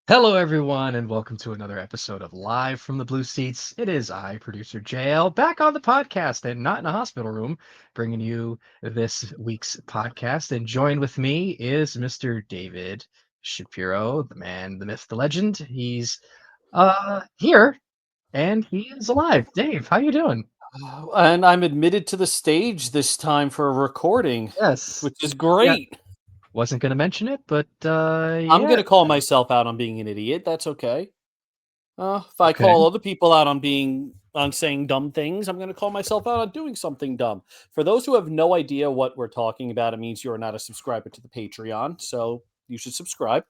Hello, everyone, and welcome to another episode of Live from the Blue Seats. It is I, producer JL, back on the podcast and not in a hospital room, bringing you this week's podcast. And joined with me is Mr. David Shapiro, the man, the myth, the legend. He's here and he is alive. Dave, how you doing? And I'm admitted to the stage this time for a recording, Yes. which is Yeah. great. Wasn't going to mention it, but I'm yeah. going to call myself out on being an idiot. That's okay. If I Okay. call other people out on saying dumb things, I'm going to call myself out on doing something dumb. For those who have no idea what we're talking about, it means you're not a subscriber to the Patreon, so you should subscribe.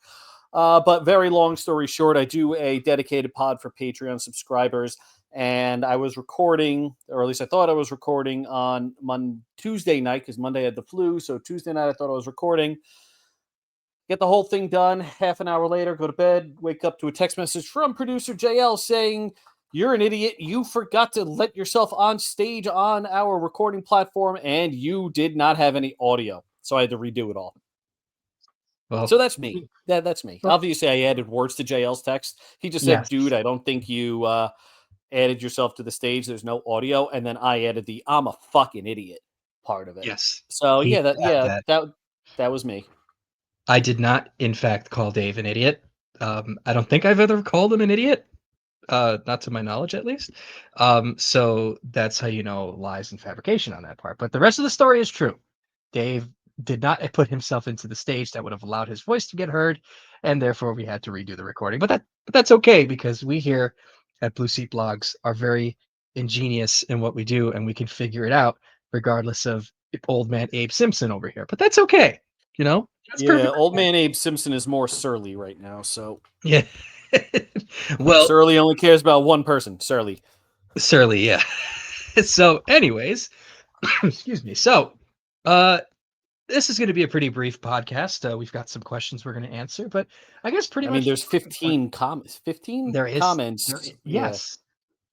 But very long story short, I do a dedicated pod for Patreon subscribers, and I was recording, or at least I thought I was recording on Tuesday night because Monday I had the flu. So Tuesday night I thought I was recording. Get the whole thing done. Half an hour later, go to bed, wake up to a text message from producer JL saying, "You're an idiot. You forgot to let yourself on stage on our recording platform, and you did not have any audio." So I had to redo it all. Well, So that's me. That's me. well, Obviously, I added words to JL's text. He just said, yes. "Dude, I don't think you added yourself to the stage. There's no audio." And then I added the "I'm a fucking idiot" part of it. Yes. So He did add that. that was me. I did not, in fact, call Dave an idiot. I don't think I've ever called him an idiot, not to my knowledge, at least. So that's how you know lies and fabrication on that part. But the rest of the story is true. Dave did not put himself into the stage that would have allowed his voice to get heard, and therefore we had to redo the recording. But that's okay because we here at Blue Seat Blogs are very ingenious in what we do, and we can figure it out regardless of old man Abe Simpson over here. But that's okay, you know. That's Yeah, perfectly old fine. man Abe Simpson is more surly right now. So Yeah. Well, Surly only cares about one person. Surly. Surly, yeah. So, anyways, excuse me. So, uh, this is going to be a pretty brief podcast. We've got some questions we're going to answer, but I guess pretty I mean, much there's 15 comments. 15 there is comments. Yeah. yes.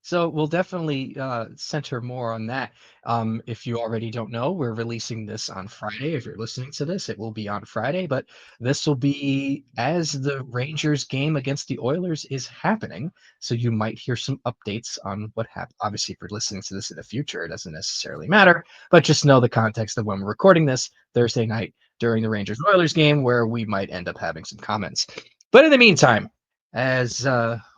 So we'll definitely center more on that. If you already don't know, we're releasing this on Friday. If you're listening to this, it will be on Friday, but this will be as the Rangers game against the Oilers is happening. So you might hear some updates on what happened. Obviously, if you're listening to this in the future, it doesn't necessarily matter, but just know the context of when we're recording this Thursday night during the Rangers Oilers game, where we might end up having some comments. But in the meantime, as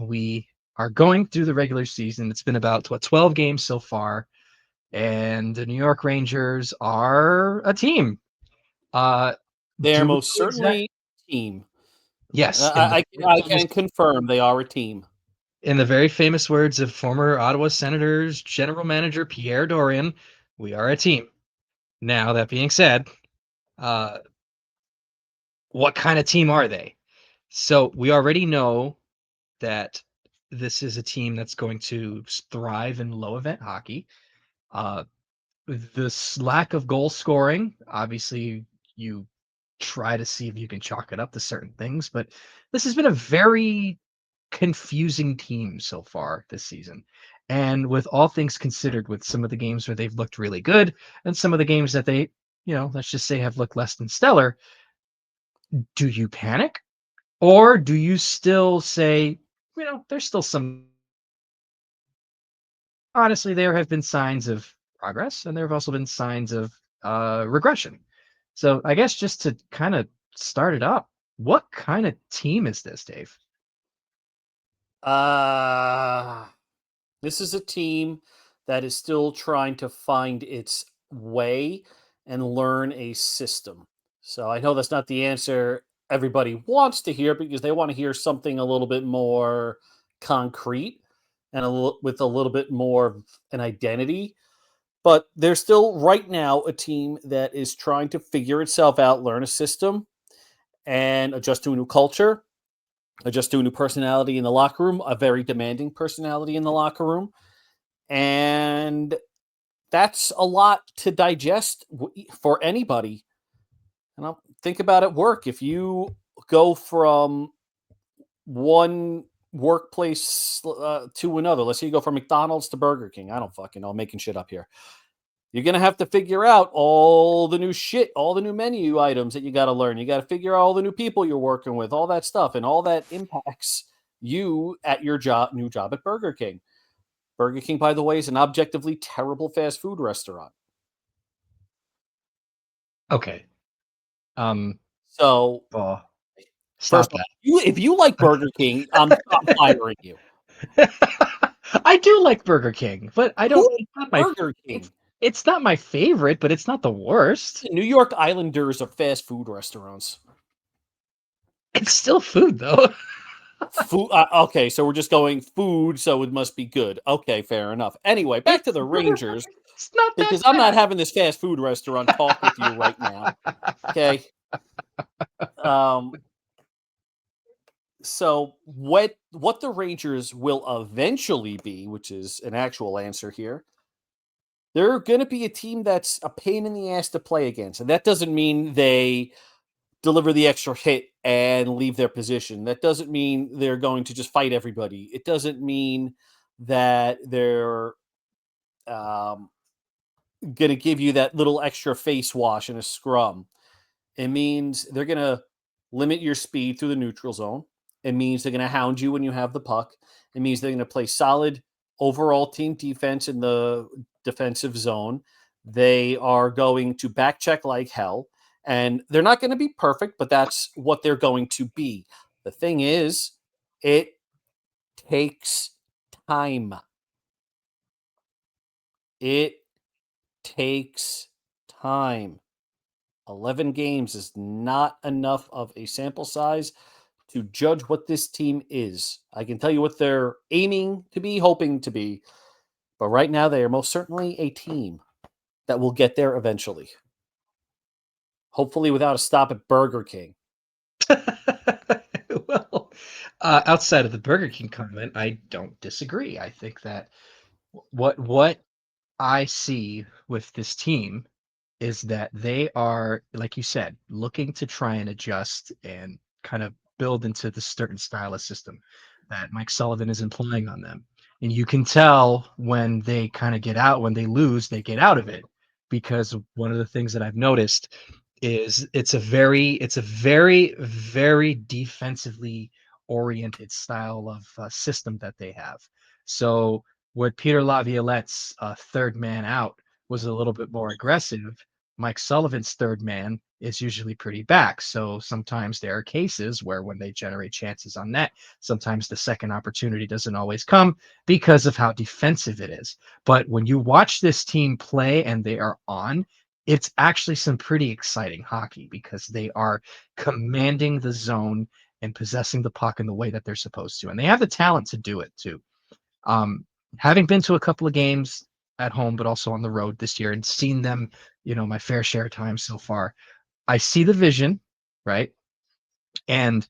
we are going through the regular season. It's been about 12 games so far, and the New York Rangers are a team. Uh, They are do we most know exact? certainly a team. Yes, I can confirm they are a team. in the very famous words of former Ottawa Senators general manager Pierre Dorian, we are a team. Now that being said, uh, what kind of team are they? So we already know that this is a team that's going to thrive in low event hockey. Uh, this lack of goal scoring, obviously, you try to see if you can chalk it up to certain things, but this has been a very confusing team so far this season. And with all things considered, with some of the games where they've looked really good and some of the games that they, let's just say have looked less than stellar, do you panic? Or do you still say, there's still some honestly, there have been signs of progress, and there have also been signs of regression. So I guess just to kind of start it up, what kind of team is this, Dave? Uh, this is a team that is still trying to find its way and learn a system. So I know that's not the answer everybody wants to hear because they want to hear something a little bit more concrete and with a little bit more of an identity. But they're still right now a team that is trying to figure itself out, learn a system, and adjust to a new culture, adjust to a new personality in the locker room, a very demanding personality in the locker room. And that's a lot to digest for anybody. And I'll think about at work. If you go from one workplace to another, let's say you go from McDonald's to Burger King. I don't fucking know. I'm making shit up here. You're going to have to figure out all the new shit, all the new menu items that you got to learn. You got to figure out all the new people you're working with, all that stuff. And all that impacts you at your new job at Burger King. Burger King, by the way, is an objectively terrible fast food restaurant. Okay. So, stop first off, if you like Burger King, I'm firing you. I do like Burger King, but I don't. It's not Burger King. It's not my favorite, but it's not the worst. The New York Islanders are fast food restaurants. It's still food, though. Food. Okay, so we're just going food, so it must be good. Okay, fair enough. Anyway, back to the Rangers. It's not that because I'm not having this fast food restaurant talk with you right now. Okay. So what the Rangers will eventually be, which is an actual answer here, they're going to be a team that's a pain in the ass to play against. And that doesn't mean they deliver the extra hit and leave their position. That doesn't mean they're going to just fight everybody. It doesn't mean that they're going to give you that little extra face wash in a scrum. It means they're going to limit your speed through the neutral zone. It means they're going to hound you when you have the puck. It means they're going to play solid overall team defense in the defensive zone. They are going to back check like hell. And they're not going to be perfect, but that's what they're going to be. The thing is, it takes time. It takes time. 11 games is not enough of a sample size to judge what this team is. I can tell you what they're aiming to be, hoping to be. But right now, they are most certainly a team that will get there eventually. Hopefully without a stop at Burger King. Well, outside of the Burger King comment, I don't disagree. I think that what I see with this team is that they are, like you said, looking to try and adjust and kind of build into the certain style of system that Mike Sullivan is employing on them. And you can tell when they kind of get out, when they lose, they get out of it. Because one of the things that I've noticed is it's a very, very defensively oriented style of system that they have. So what Peter Laviolette's third man out was a little bit more aggressive, Mike Sullivan's third man is usually pretty back. So sometimes there are cases where when they generate chances on net, sometimes the second opportunity doesn't always come because of how defensive it is. But when you watch this team play and they are on, it's actually some pretty exciting hockey because they are commanding the zone and possessing the puck in the way that they're supposed to. And they have the talent to do it too. Having been to a couple of games at home, but also on the road this year and seen them, my fair share of time so far, I see the vision, right? And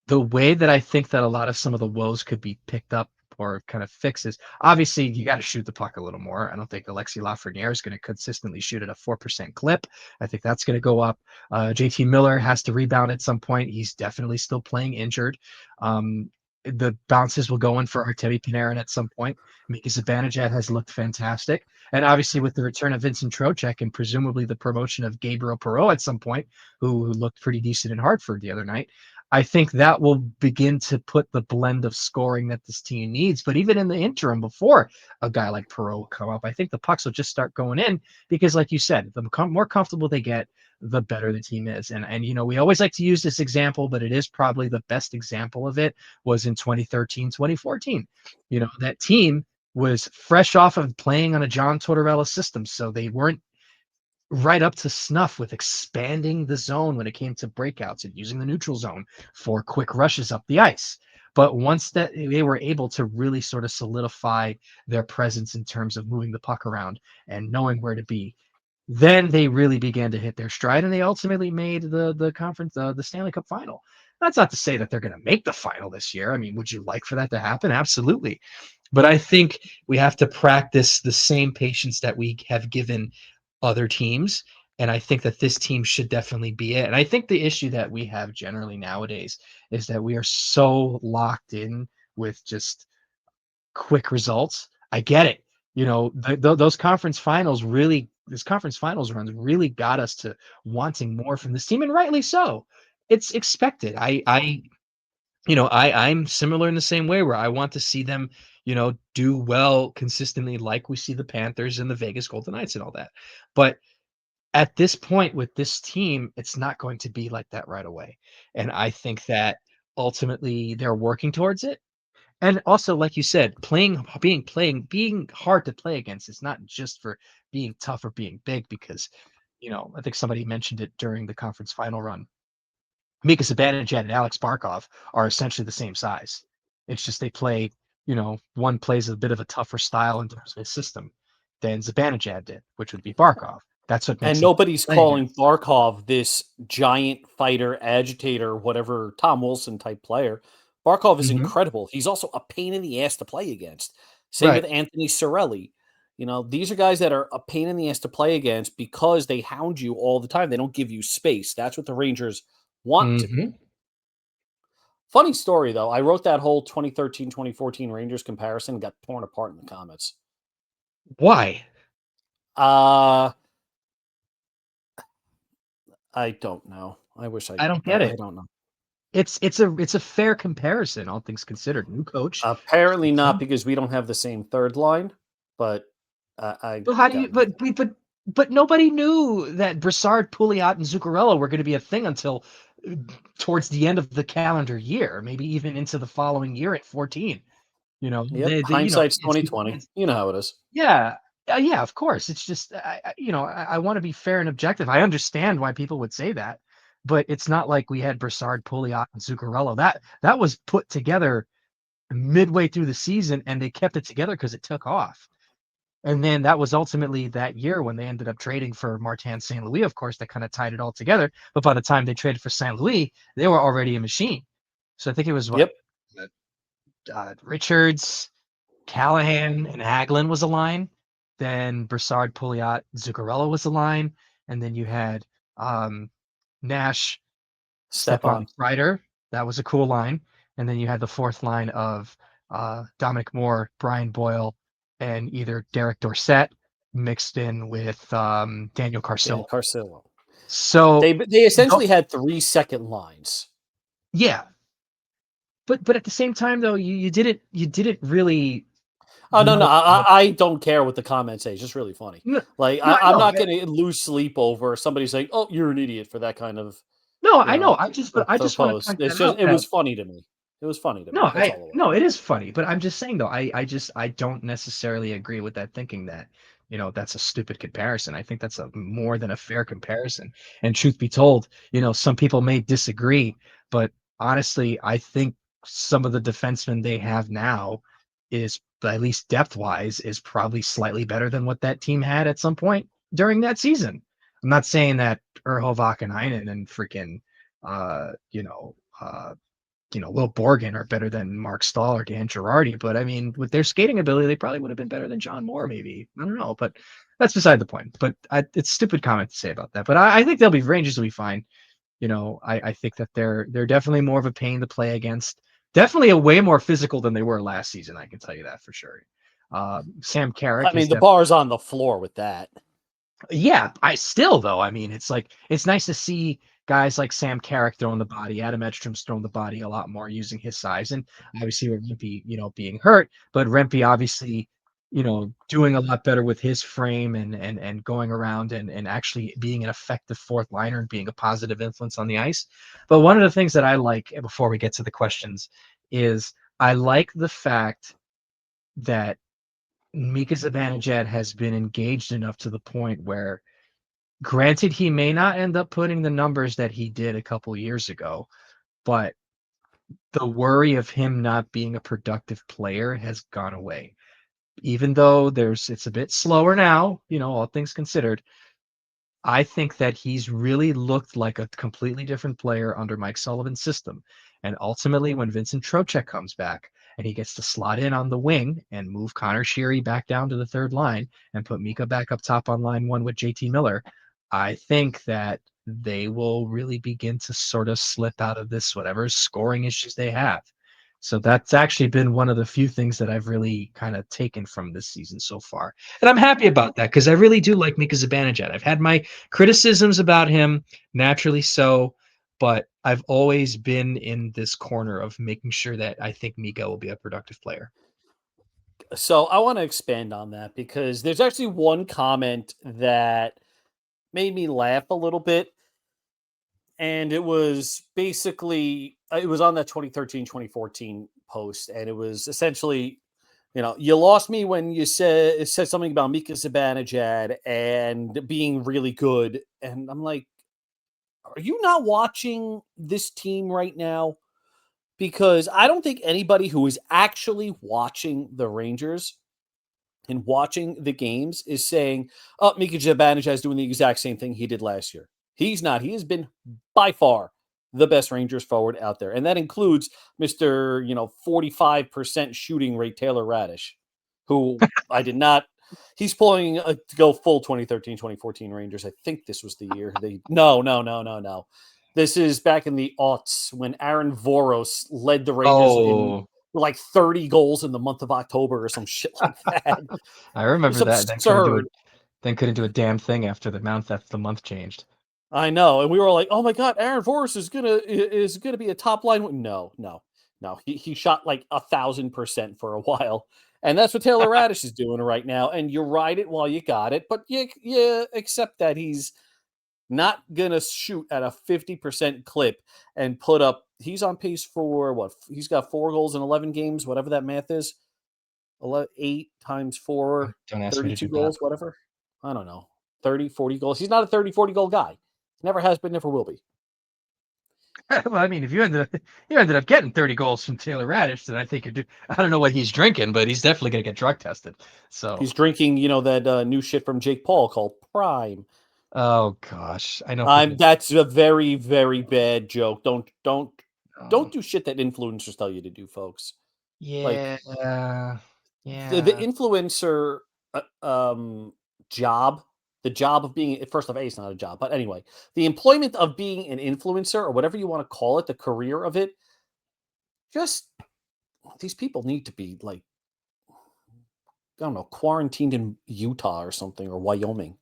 the way that I think that a lot of some of the woes could be picked up or kind of fixes, obviously you got to shoot the puck a little more. I don't think Alexis Lafreniere is going to consistently shoot at a 4% clip. I think that's going to go up. JT Miller has to rebound at some point. He's definitely still playing injured. The bounces will go in for Artemi Panarin at some point. Mika Zibanejad has looked fantastic. And obviously with the return of Vincent Trocheck and presumably the promotion of Gabriel Perreault at some point, who looked pretty decent in Hartford the other night, I think that will begin to put the blend of scoring that this team needs. But even in the interim, before a guy like Perreault will come up, I think the pucks will just start going in because, like you said, the more comfortable they get, the better the team is. And we always like to use this example, but it is probably the best example of it was in 2013, 2014. That team was fresh off of playing on a John Tortorella system, so they weren't right up to snuff with expanding the zone when it came to breakouts and using the neutral zone for quick rushes up the ice. But once that they were able to really sort of solidify their presence in terms of moving the puck around and knowing where to be, then they really began to hit their stride, and they ultimately made the conference, the Stanley Cup final. That's not to say that they're going to make the final this year. I mean, would you like for that to happen? Absolutely. But I think we have to practice the same patience that we have given other teams And I think that this team should definitely be it. And I think the issue that we have generally nowadays is that we are so locked in with just quick results. I get it. Those conference finals really, this conference finals runs really got us to wanting more from this team, and rightly so. It's expected. I'm similar in the same way where I want to see them, do well consistently, like we see the Panthers and the Vegas Golden Knights and all that. But at this point with this team, it's not going to be like that right away. And I think that ultimately they're working towards it. And also, like you said, being hard to play against is not just for being tough or being big, because, I think somebody mentioned it during the conference final run. Mika Zibanejad and Alex Barkov are essentially the same size. It's just they play, one plays a bit of a tougher style in terms of his system than Zibanejad did, which would be Barkov. That's what And makes him nobody's play calling against. Barkov this giant fighter, agitator, whatever Tom Wilson type player. Barkov is Mhm. incredible. He's also a pain in the ass to play against. Same Right. with Anthony Cirelli. These are guys that are a pain in the ass to play against because they hound you all the time. They don't give you space. That's what the Rangers want to do. Mhm. Funny story, though. I wrote that whole 2013-2014 Rangers comparison and got torn apart in the comments. Why? Uh, I don't know. I wish I don't get I it. don't know. It's a fair comparison, all things considered. New coach. Apparently not because we don't have the same third line, but I Well, how do you? got nothing. But nobody knew that Brassard, Pouliot, and Zuccarello were going to be a thing until uh, towards the end of the calendar year, maybe even into the following year at 14. Yep, They hindsight's it's 2020. You know how it is. yeah, yeah, of course. It's just I want to be fair and objective. I understand why people would say that, but it's not like we had Brassard, Pouliot, and Zuccarello. That was put together midway through the season, and they kept it together because it took off. And then that was ultimately that year when they ended up trading for Martin St. Louis, of course, that kind of tied it all together. But by the time they traded for St. Louis, they were already a machine. So I think it was what Yep. Richards, Callahan, and Hagelin was a line. Then Brassard, Pouliot, Zuccarello was a line, and then you had um, Nash, Step Stepan on. Kreider. That was a cool line. And then you had the fourth line of Dominic Moore, Brian Boyle, and either Derek Dorsett mixed in with Daniel Dan Carcillo. Carcillo. So, They no, essentially had 3 second lines. yeah, but at the same time though, you didn't really Oh no, no, know what. I don't care what the comments say. It's just really funny. No, Like no, I'm no, not going to lose sleep over somebody saying, "Oh, you're an idiot" for that kind of no, you I know. know I just want to post. point It's that just out it that was funny to me. It was funny to no, me. That's all it was. no, it is funny, but I'm just saying though, I just I don't necessarily agree with that thinking that, that's a stupid comparison. I think that's a more than a fair comparison. And truth be told, some people may disagree, but honestly, I think some of the defensemen they have now is, at least depth wise, is probably slightly better than what that team had at some point during that season. I'm not saying that Urho Vakanainen and freaking uh, you know, uh Will Borgen are better than Mark Stahl or Dan Girardi, but I mean, with their skating ability, they probably would have been better than John Moore, maybe. I don't know, but that's beside the point. But it's a stupid comment to say about that. But I think Rangers will be fine. I think that they're definitely more of a pain to play against. Definitely a way more physical than they were last season. I can tell you that for sure. Sam I Carrick is mean, the definitely. bar's on the floor with that. Yeah, I still though. I mean, it's like it's nice to see guys like Sam Carrick throwing the body, Adam Edstrom's throwing the body a lot more using his size, and obviously with Rempe, being hurt, but Rempe obviously, doing a lot better with his frame and going around and actually being an effective fourth liner and being a positive influence on the ice. But one of the things that I like before we get to the questions is I like the fact that Mika Zibanejad has been engaged enough to the point where, granted, he may not end up putting the numbers that he did a couple years ago, but the worry of him not being a productive player has gone away. Even though it's a bit slower now, all things considered, I think that he's really looked like a completely different player under Mike Sullivan's system. And ultimately, when Vincent Trocheck comes back and he gets to slot in on the wing and move Connor Sheary back down to the third line and put Mika back up top on line one with JT Miller, I think that they will really begin to sort of slip out of this whatever scoring issues they have. So that's actually been one of the few things that I've really kind of taken from this season so far. And I'm happy about that because I really do like Mika Zibanejad. I've had my criticisms about him, naturally so, but I've always been in this corner of making sure that I think Mika will be a productive player. So I want to expand on that because there's actually one comment that made me laugh a little bit. And it was basically, it was on that 2013-2014 post. And it was essentially, you lost me when you said something about Mika Zibanejad and being really good. And I'm like, are you not watching this team right now? Because I don't think anybody who is actually watching the Rangers and watching the games is saying, "Oh, Mika Zibanejad is doing the exact same thing he did last year." He's not. He has been by far the best Rangers forward out there, and that includes Mister 45% shooting rate Taylor Radish, who I did not. He's pulling to go full 2013-2014 Rangers. I think this was the year they. No, no, no, no, no. This is back in the aughts when Aaron Voros led the Rangers in Oh, like 30 goals in the month of October or some shit like that. I It was remember that. absurd. Then couldn't do a damn thing after the month changed. I know, and we were like, "Oh my god, Aaron Voros is gonna be a top line." No, no, no. He shot like 1,000% for a while, and that's what Taylor Radish is doing right now. And you ride it while you got it, but you accept that he's not gonna shoot at a 50% clip and put up. He's on pace for what? He's got 4 goals in 11 games, whatever that math is. 8 times 4, Don't ask me to 32 do that. goals, whatever. I don't know. 30, 40 goals. He's not a 30, 40 goal guy. Never has been, never will be. Well, I mean, if you ended up getting 30 goals from Taylor Radish, then I think you're. I don't know what he's drinking, but he's definitely gonna get drug tested. So, He's drinking, that new shit from Jake Paul called Prime. oh gosh, I know people. That's a very, very bad joke. Don't Um, do shit that influencers tell you to do, folks. Like yeah, the yeah, influencer uh, um job, the job of being first off, A, it's not a job, but anyway, the employment of being an influencer or whatever you want to call it, the career of it, just these people need to be like, I don't know, quarantined in Utah or something or Wyoming.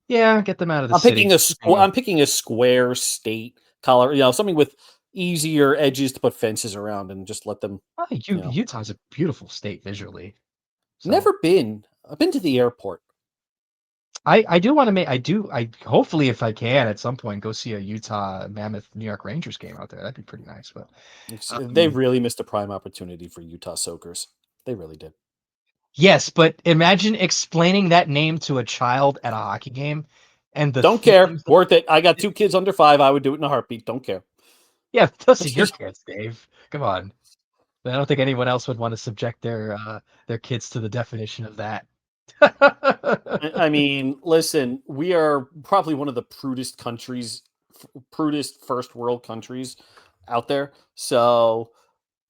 yeah. Get them out of the I'm city. picking I'm picking a square state, color, something with easier edges to put fences around and just let them, Utah's a beautiful state visually. So never been. I've been to the airport. I do want to make I hopefully if I can at some point go see a Utah Mammoth New York Rangers game out there. That'd be pretty nice. But They really missed a prime opportunity for Utah Soakers. They really did. yes, but imagine explaining that name to a child at a hockey game and the Don't care. themes. Worth it. I got 2 kids under 5. I would do it in a heartbeat. Don't care. Yeah, those are your kids, Dave. Come on. I don't think anyone else would want to subject their kids to the definition of that. I mean, listen, we are probably one of the prudest first world countries out there. So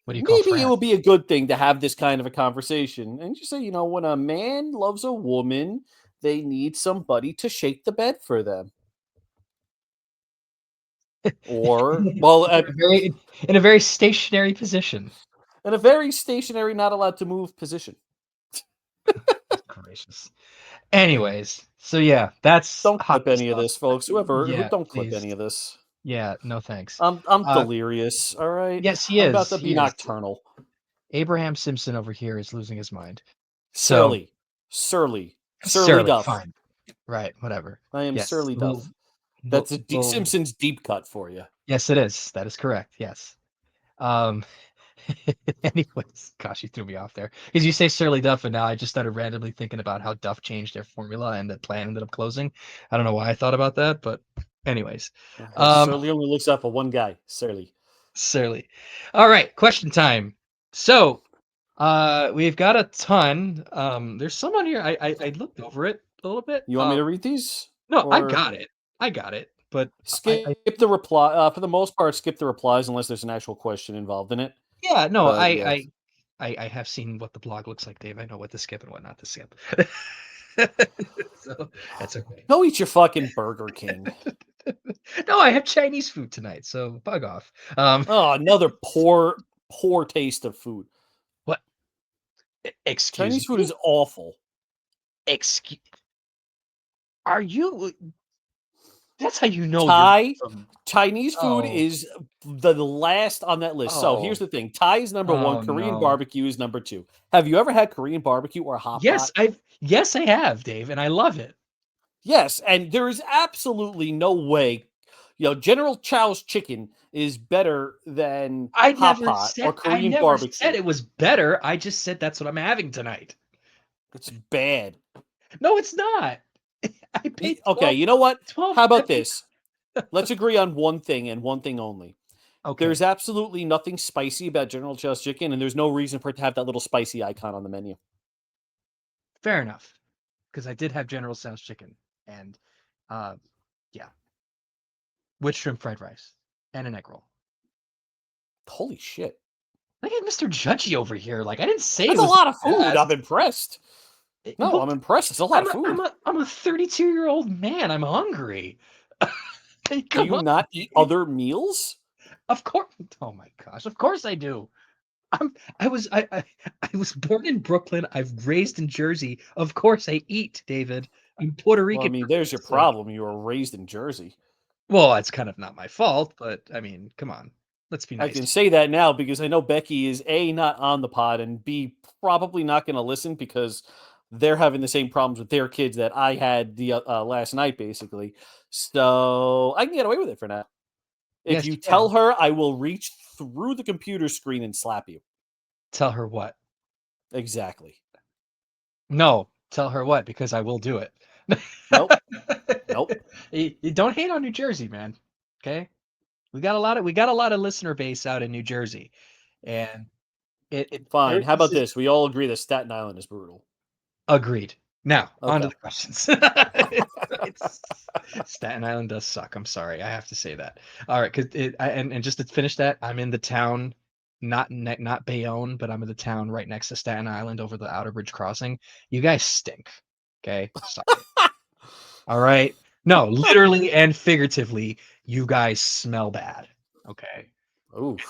What do you call maybe it France? will be a good thing to have this kind of a conversation and just say, when a man loves a woman, they need somebody to shake the bed for them. Or, well, In a very stationary position. in a very stationary, not allowed to move position. Gracious. Anyways, so yeah, that's Don't clip hockey any of stuff. this, folks. Whoever, Yeah, don't clip please. any of this. Yeah, no thanks. I'm Uh, delirious. All right, yes, he I'm about is. to be He is. nocturnal. Abraham Simpson over here is losing his mind. So Surly, surly Surly, Duff. fine. Right, whatever. I am Yes. Surly Duff. We'll, That's a we'll, Simpsons deep cut for you. yes, it is. That is correct. Yes. Um anyways, gosh, you threw me off there. Because you say Surly Duff, and now I just started randomly thinking about how Duff changed their formula and the plan ended up closing. I don't know why I thought about that, but anyways. Um Surly only looks out for one guy. Surly. Surly. All right, question time. So we've got a ton. There's some on here. I looked over it a little bit. You want me to read these, No, I or got it. I got it. But I skip the reply? For the most part, skip the replies unless there's an actual question involved in it. yeah, no, But yeah, I have seen what the blog looks like, Dave. I know what to skip and what not to skip. So that's okay. Go eat your fucking Burger King. No, I have Chinese food tonight, so bug off. Oh, another poor taste of food. What? Excuse Chinese food me? is awful. Excuse? Are you? That's how you know you're Thai from. Chinese food Oh, is the last on that list. So here's oh, the thing: Thai is number one. oh Korean no. barbecue is number two. Have you ever had Korean barbecue or hot pot? Yes, I have, Dave, and I love it. Yes, and there is absolutely no way. General Chow's chicken is better than hot pot or I Korean never said barbecue. it was better. I just said that's what I'm having tonight. It's bad. No, it's not. I paid Okay, you know what? 12 How about fifty. this? Let's agree on one thing and one thing only. Okay, There's absolutely nothing spicy about General Tso's chicken, and there's no reason for it to have that little spicy icon on the menu. fair enough. Because I did have General Tso's chicken and, uh, yeah, with shrimp fried rice and an egg roll. Holy shit. Look at Mr. Judgy over here. Like I didn't say it That's a was lot of food. bad. I'm impressed. No, Well, I'm impressed. It's a lot of food. I'm a 32-year-old man. I'm hungry. Do Come you on. not eat other meals? Of course. Oh my gosh. Of course I do. I'm I was born in Brooklyn. I've raised in Jersey. Of course I eat, David. I'm Puerto Well, I Rican mean, for there's your Christ's sake. problem. You were raised in Jersey. Well, it's kind of not my fault, but I mean, come on. Let's be I nice can here. say that now because I know Becky is A, not on the pod, and B, probably not going to listen because they're having the same problems with their kids that I had the last night, basically. So I can get away with it for now. If Yes, you you tell can. her, I will reach through the computer screen and slap you. Tell her what? Exactly. No, tell her what because I will do it. Nope. Nope. You don't hate on New Jersey, man. Okay? We got a lot of listener base out in New Jersey. And Fine. there How this about is this? We all agree that Staten Island is brutal. agreed. Now, on to Okay. the questions. It's Staten Island does suck. I'm sorry. I have to say that. All right, because and just to finish that, I'm in the town, not Bayonne, but I'm in the town right next to Staten Island over the Outer Bridge crossing. You guys stink. Okay, suck it. All right. No, literally and figuratively, you guys smell bad. Okay. Oof.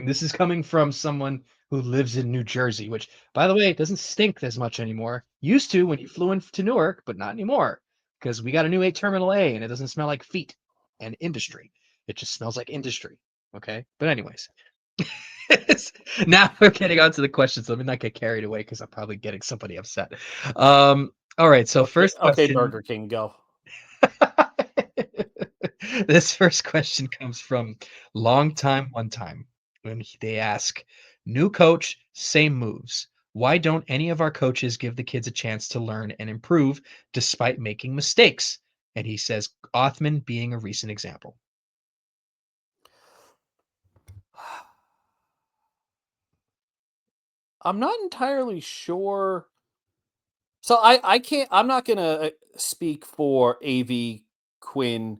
This is coming from someone who lives in New Jersey, which, by the way, it doesn't stink as much anymore. Used to when you flew into Newark, but not anymore because we got a new Terminal A and it doesn't smell like feet and industry. It just smells like industry. Okay. But anyways, now we're getting on to the questions. Let me not get carried away because I'm probably getting somebody upset. All right. So Okay. first Okay, question. Burger King, go. This first question comes from long time one time when they ask, new coach, same moves. Why don't any of our coaches give the kids a chance to learn and improve despite making mistakes? And he says Othman being a recent example. I'm not entirely sure. So I can't. I'm not gonna speak for Av, Quinn,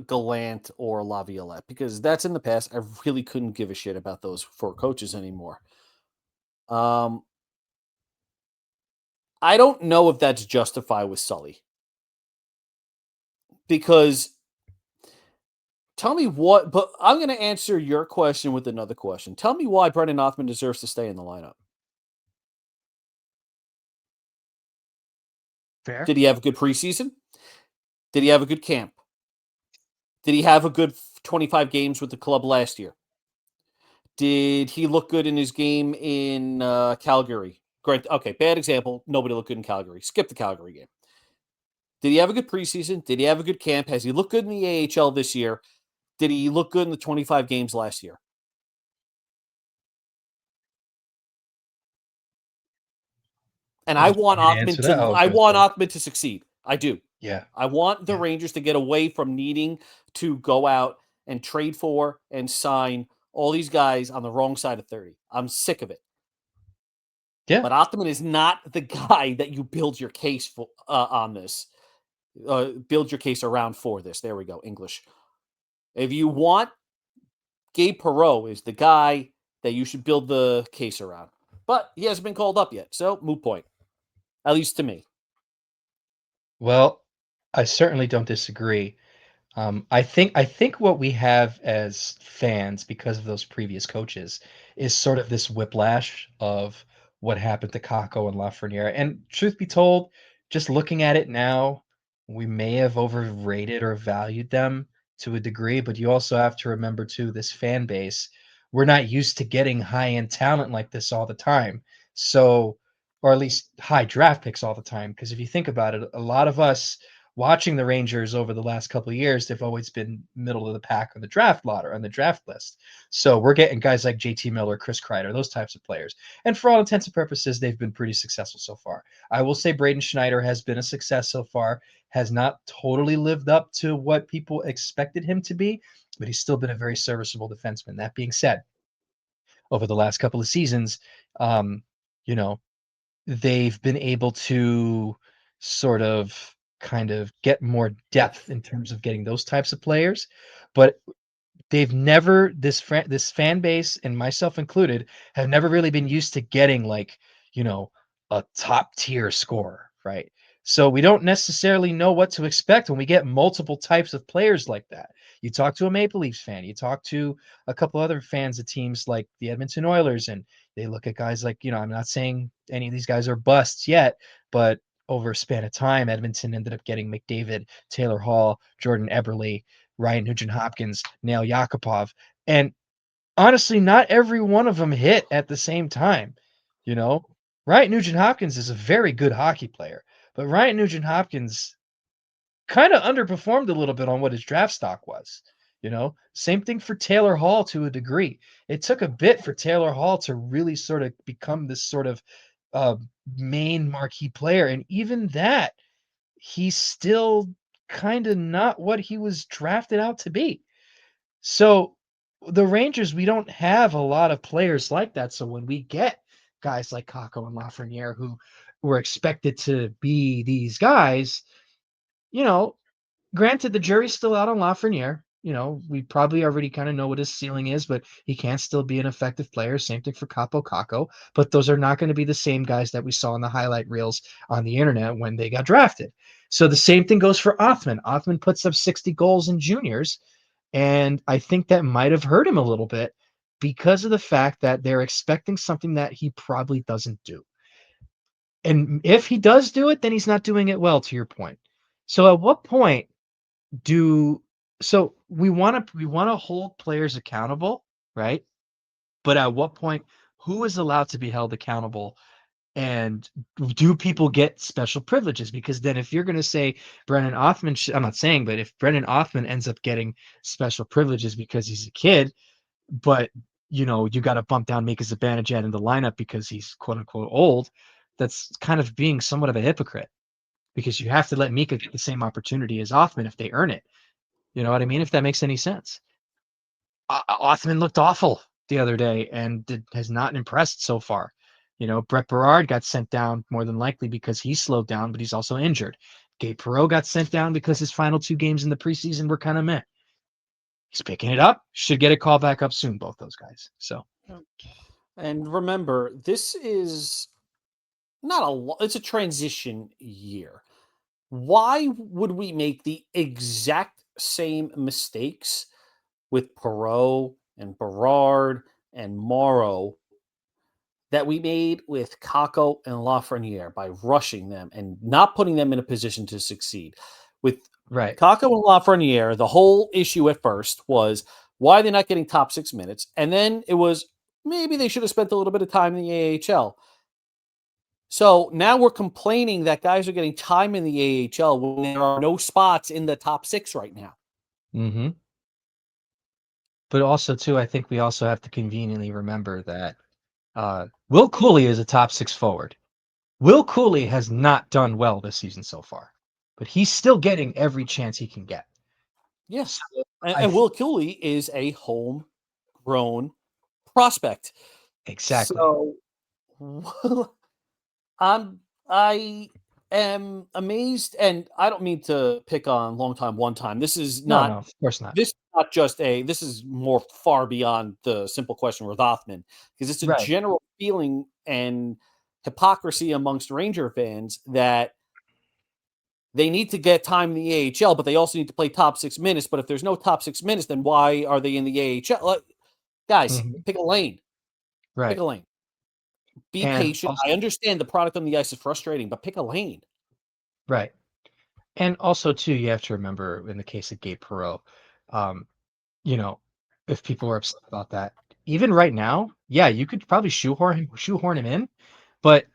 Gallant, or Laviolette because that's in the past. I really couldn't give a shit about those four coaches anymore. Um, I don't know if that's justified with Sully because tell me what. But I'm going to answer your question with another question. Tell me why Brendan Othman deserves to stay in the lineup. Fair? Did he have a good preseason? Did he have a good camp? Did he have a good 25 games with the club last year? Did he look good in his game in Calgary? Great. Okay, bad example. Nobody looked good in Calgary. Skip the Calgary game. Did he have a good preseason? Did he have a good camp? Has he looked good in the AHL this year? Did he look good in the 25 games last year? And I Would you want want me to answer that? Oh, I go want ahead. Othman to succeed. I do. Yeah. I want the Yeah. Rangers to get away from needing to go out and trade for and sign all these guys on the wrong side of 30. I'm sick of it. Yeah. But Othman is not the guy that you build your case for on this. Build your case around for this. There we go. English. If you want, Gabe Perreault is the guy that you should build the case around. But he hasn't been called up yet. So, moot point. at least to me. Well, I certainly don't disagree. I think what we have as fans because of those previous coaches is sort of this whiplash of what happened to Kako and Lafreniere. And truth be told, just looking at it now, we may have overrated or valued them to a degree, but you also have to remember too, this fan base, we're not used to getting high-end talent like this all the time. So, or at least high draft picks all the time. Because if you think about it, a lot of us watching the Rangers over the last couple of years, they've always been middle of the pack on the draft ladder, on the draft list. So we're getting guys like JT Miller, Chris Kreider, those types of players. And for all intents and purposes, they've been pretty successful so far. I will say Braden Schneider has been a success so far, has not totally lived up to what people expected him to be, but he's still been a very serviceable defenseman. That being said, over the last couple of seasons, um, you know, they've been able to sort of kind of get more depth in terms of getting those types of players, but they've never this fan base and myself included have never really been used to getting like, you know, a top tier scorer, right? So we don't necessarily know what to expect when we get multiple types of players like that. You talk to a Maple Leafs fan, you talk to a couple other fans of teams like the Edmonton Oilers, and they look at guys like, I'm not saying any of these guys are busts yet, but over a span of time, Edmonton ended up getting McDavid, Taylor Hall, Jordan Eberle, Ryan Nugent Hopkins, Nail Yakupov. And honestly, not every one of them hit at the same time. You know, Ryan Nugent Hopkins is a very good hockey player, but Ryan Nugent Hopkins kind of underperformed a little bit on what his draft stock was. Same thing for Taylor Hall to a degree. It took a bit for Taylor Hall to really sort of become this sort of uh, main marquee player. And even that, he's still kind of not what he was drafted out to be. So the Rangers, we don't have a lot of players like that. So when we get guys like Kako and Lafreniere who were expected to be these guys, you know, granted the jury's still out on Lafreniere. We probably already kind of know what his ceiling is, but he can still be an effective player. Same thing for Capo Kako, but those are not going to be the same guys that we saw in the highlight reels on the internet when they got drafted. So the same thing goes for Othman. Othman puts up 60 goals in juniors, and I think that might have hurt him a little bit because of the fact that they're expecting something that he probably doesn't do. And if he does do it, then he's not doing it well, to your point. So at what point do so we want to hold players accountable, right? But at what point who is allowed to be held accountable, and do people get special privileges? Because then if you're going to say Brennan Othman, I'm not saying, but if Brennan Othman ends up getting special privileges because he's a kid, but you got to bump down Mika Zibanejad in the lineup because he's quote unquote old, that's kind of being somewhat of a hypocrite because you have to let Mika get the same opportunity as Othman if they earn it. You know what I mean? If that makes any sense. Othman looked awful the other day and has not impressed so far. Brett Berard got sent down more than likely because he slowed down, but he's also injured. Gabe Perreault got sent down because his final two games in the preseason were kind of meh. He's picking it up. Should get a call back up soon, both those guys. So, And remember, this is not it's a transition year. Why would we make the exact same mistakes with Perreault and Berard and Morrow that we made with Kako and Lafreniere by rushing them and not putting them in a position to succeed? With right. Kako and Lafreniere, the whole issue at first was why they're not getting top 6 minutes. And then it was maybe they should have spent a little bit of time in the AHL. So now we're complaining that guys are getting time in the AHL when there are no spots in the top 6 right now. Mm-hmm. But also, too, I think we also have to conveniently remember that Will Cooley is a top 6 forward. Will Cooley has not done well this season so far, but he's still getting every chance he can get. Yes. So And Will Cooley is a homegrown prospect. exactly. So I am amazed, and I don't mean to pick on long time, one time. This is No, not of course not. this is not just this is more far beyond the simple question with Othman, because it's a Right. general feeling and hypocrisy amongst Ranger fans that they need to get time in the AHL, but they also need to play top 6 minutes. But if there's no top 6 minutes, then why are they in the AHL? Like, guys, Mhm. pick a lane. Pick Right. a lane. Be And patient. I also, understand the product on the ice is frustrating, but pick a lane. right. And also too, you have to remember in the case of Gabe Perreault, um, you know, if people were upset about that, even right now, yeah, you could probably shoehorn him in, but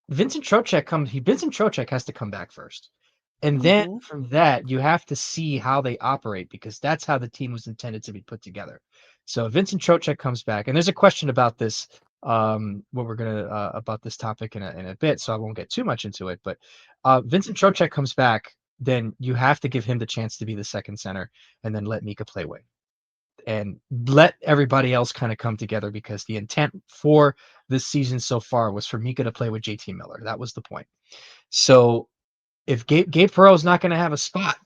Vincent Trocheck has to come back first. And then Mm-hmm. from that, you have to see how they operate because that's how the team was intended to be put together. So Vincent Trocheck comes back, and there's a question about this, what we're gonna about this topic in a bit, so I won't get too much into it. But Vincent Trocheck comes back, then you have to give him the chance to be the second center, and then let Mika play wing and let everybody else kind of come together because the intent for this season so far was for Mika to play with JT Miller. That was the point. So if Gabe Perreault is not going to have a spot,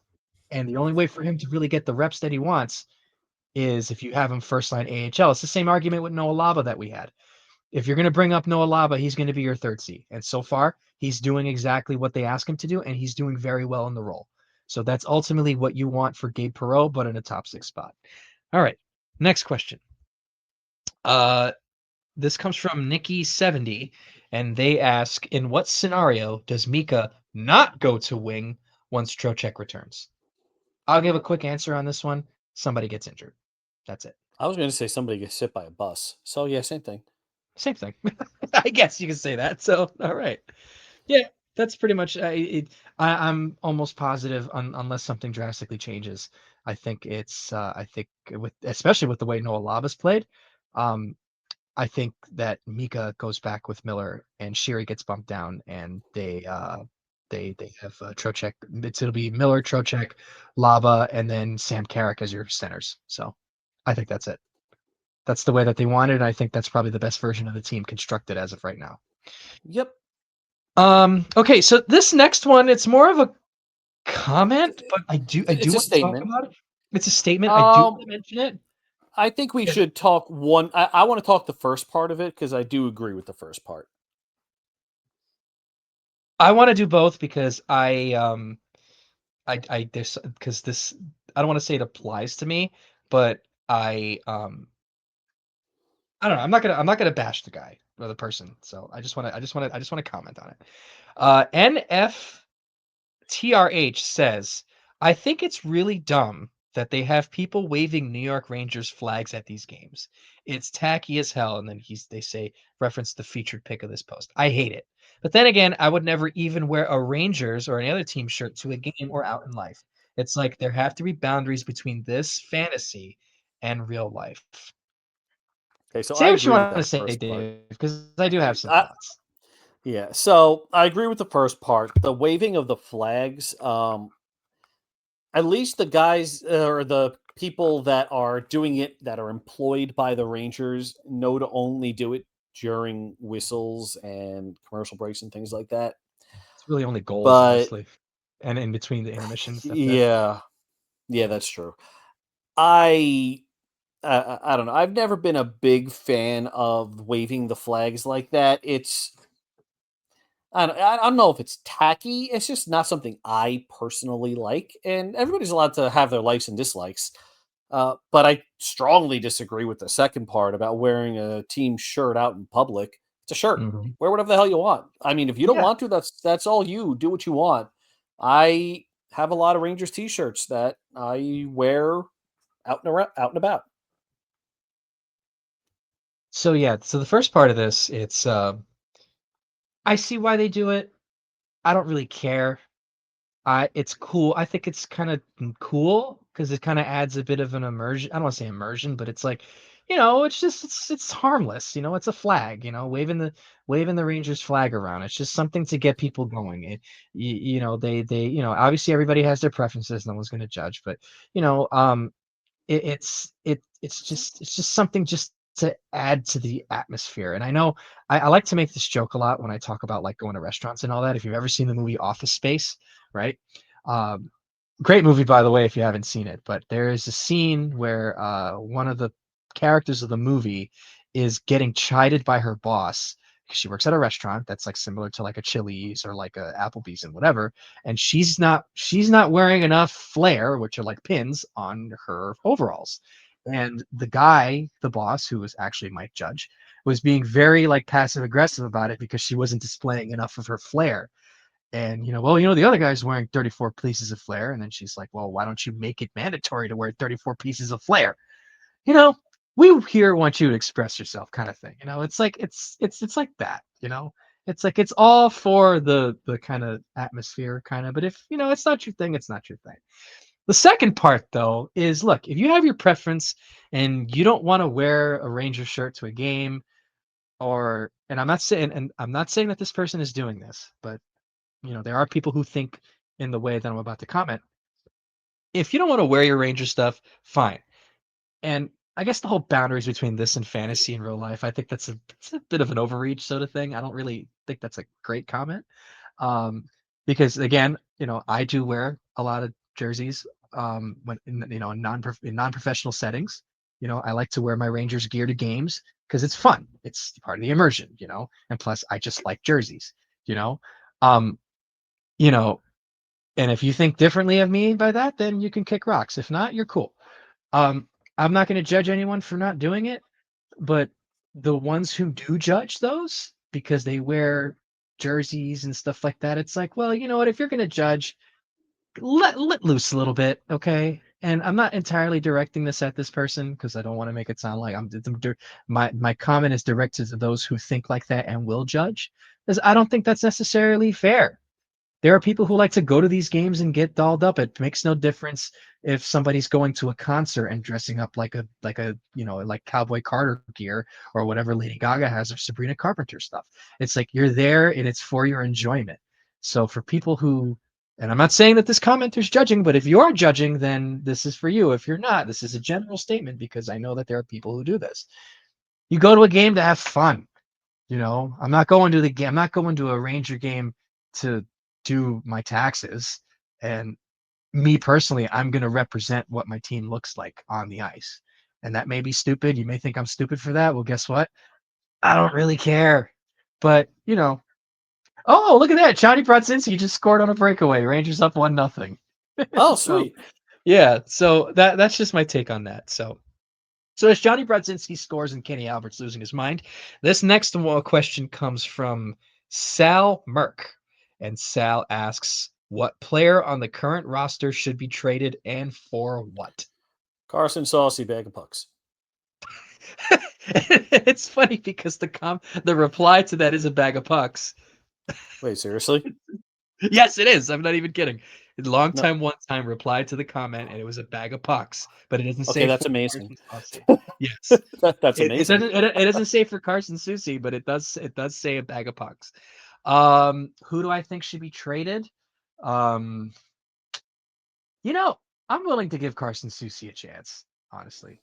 and the only way for him to really get the reps that he wants is if you have him first line AHL. It's the same argument with Noah Laba that we had. If you're going to bring up Noah Laba, he's going to be your third C. And so far, he's doing exactly what they ask him to do, and he's doing very well in the role. So that's ultimately what you want for Gabe Perreault, but in a top 6 spot. All right, next question. This comes from Nikki70, and they ask, in what scenario does Mika not go to wing once Trocheck returns? I'll give a quick answer on this one. Somebody gets injured. That's it. I was going to say somebody gets hit by a bus. So, yeah, same thing. Same thing. I guess you can say that. So, all right. Yeah, that's pretty much. I'm almost positive, unless something drastically changes. I think it's. I think with especially with the way Noah Laba's played, um, I think that Mika goes back with Miller and Shiri gets bumped down, and they have Trocheck. It'll be Miller, Trocheck, Lava, and then Sam Carrick as your centers. So I think that's it. That's the way that they wanted, and I think that's probably the best version of the team constructed as of right now. Yep. Okay, so this next one, it's more of a comment, but I do It's a want to talk statement. about it. It's a statement. I do want Um, to mention it. I think we Yeah. should talk one. I want to talk the first part of it because I do agree with the first part. I want to do both because I this because this I don't want to say it applies to me, but I don't know. I'm not gonna bash the guy or the person. So I just want to comment on it. NFTRH says, I think it's really dumb that they have people waving New York Rangers flags at these games. It's tacky as hell. And then they say reference the featured pick of this post. I hate it. But then again, I would never even wear a Rangers or any other team shirt to a game or out in life. It's like there have to be boundaries between this fantasy and real life. Okay, so Say I what you agree with want to that say, first part. Dave, because I do have some I, thoughts. yeah, so I agree with the first part. The waving of the flags. At least the guys or the people that are doing it that are employed by the Rangers know to only do it during whistles and commercial breaks and things like that. It's really only goals, But honestly, and in between the intermissions. That's it. yeah, yeah, that's true. I I don't know. I've never been a big fan of waving the flags like that. I don't know if it's tacky. It's just not something I personally like. And everybody's allowed to have their likes and dislikes. But I strongly disagree with the second part about wearing a team shirt out in public. It's a shirt. Mhm. Wear whatever the hell you want. I mean, if you don't Yeah. want to, that's all you. Do what you want. I have a lot of Rangers t-shirts that I wear out and about. So yeah, so the first part of this, it's I see why they do it. I don't really care. It's cool. I think it's kind of cool because it kind of adds a bit of an immersion. I don't want to say immersion, but it's like, it's just it's harmless. It's a flag. Waving the Rangers flag around. It's just something to get people going. They obviously everybody has their preferences. No one's going to judge, but you know, it's just something just to add to the atmosphere. And I know I like to make this joke a lot when I talk about like going to restaurants and all that. If you've ever seen the movie Office Space, right? Um, Great movie, by the way, if you haven't seen it. But there is a scene where one of the characters of the movie is getting chided by her boss because she works at a restaurant that's like similar to like a Chili's or like a Applebee's and whatever, and she's not wearing enough flare, which are like pins, on her overalls. And the guy, the boss, who was actually Mike Judge, was being very like passive aggressive about it because she wasn't displaying enough of her flair. And well, the other guy's wearing 34 pieces of flair, and then she's like, well, why don't you make it mandatory to wear 34 pieces of flair? you know, we here want you to express yourself, kind of thing. It's like it's like that. It's like it's all for the kind of atmosphere, kind of. But if it's not your thing, it's not your thing. The second part, though, is look, if you have your preference and you don't want to wear a Ranger shirt to a game, and I'm not saying that this person is doing this, but there are people who think in the way that I'm about to comment. If you don't want to wear your Ranger stuff, fine. And I guess the whole boundaries between this and fantasy and real life, I think it's a bit of an overreach sort of thing. I don't really think that's a great comment. Because again, I do wear a lot of jerseys when in non-professional settings. I like to wear my Rangers gear to games because it's fun. It's part of the immersion. And plus I just like jerseys, you know. Um, you know, and if you think differently of me by that, then you can kick rocks. If not, you're cool. Um, I'm not going to judge anyone for not doing it, but the ones who do judge those because they wear jerseys and stuff like that, it's like, well, you know what? If you're going to judge, let loose a little bit, okay? And I'm not entirely directing this at this person because I don't want to make it sound like my comment is directed to those who think like that and will judge, because I don't think that's necessarily fair. There are people who like to go to these games and get dolled up. It makes no difference if somebody's going to a concert and dressing up like like Cowboy Carter gear or whatever Lady Gaga has or Sabrina Carpenter stuff. It's like you're there and it's for your enjoyment. So for people who, and I'm not saying that this commenter's judging, but if you are judging, then this is for you. If you're not, this is a general statement because I know that there are people who do this. You go to a game to have fun. I'm not going to the game. I'm not going to a Ranger game to do my taxes. And me personally, I'm going to represent what my team looks like on the ice. And that may be stupid. You may think I'm stupid for that. Well, guess what? I don't really care. But, oh, look at that. Johnny Brodzinski just scored on a breakaway. Rangers up 1-0. Oh, So, sweet. yeah. So that's just my take on that. So as Johnny Brodzinski scores and Kenny Albert's losing his mind, this next question comes from Sal Merck. And Sal asks, what player on the current roster should be traded and for what? Carson Saucy, bag of pucks. It's funny because the reply to that is a bag of pucks. Wait, seriously? Yes, it is. I'm not even kidding. Long No. time, one time replied to the comment, and it was a bag of pucks, but it doesn't say Okay, that's for amazing. Carson Saucy. Yes. That's It amazing. doesn't say for Carson Soucy, but it does say a bag of pucks. Who do I think should be traded? Um, I'm willing to give Carson Soucy a chance, honestly.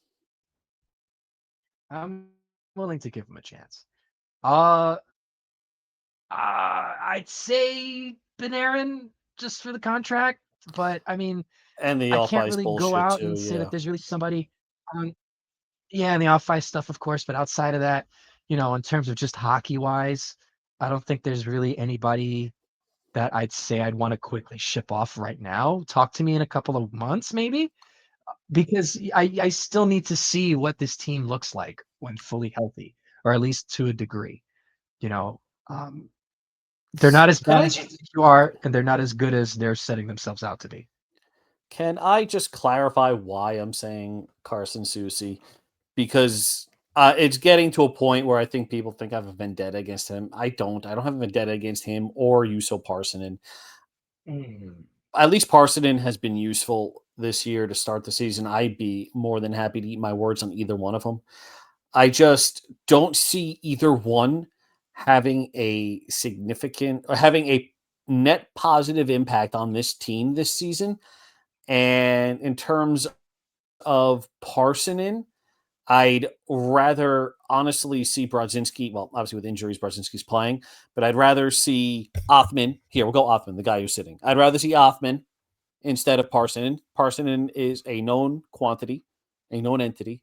I'm willing to give him a chance. Uh, I'd say Panarin just for the contract, but I mean, And the I off can't ice really go bullshit out too, and say yeah. that there's really somebody on. Yeah, and the off ice stuff, of course, but outside of that, in terms of just hockey wise, I don't think there's really anybody that I'd say I'd want to quickly ship off right now. Talk to me in a couple of months, maybe, because I still need to see what this team looks like when fully healthy, or at least to a degree. You know, um, they're not as Can bad I as you think you are, and they're not as good as they're setting themselves out to be. can I just clarify why I'm saying Carson Soucy? Because it's getting to a point where I think people think I have a vendetta against him. I don't. I don't have a vendetta against him or Juuso Parssinen. Mm. At least Parssinen has been useful this year to start the season. I'd be more than happy to eat my words on either one of them. I just don't see either one having a significant or having a net positive impact on this team this season. And in terms of Parssinen, I'd rather honestly see Brodzinski. Well, obviously with injuries, Brodzinski's playing, but I'd rather see Othman. Here, we'll go Othman, the guy who's sitting. I'd rather see Othman instead of Parssinen. Parssinen is a known quantity, a known entity.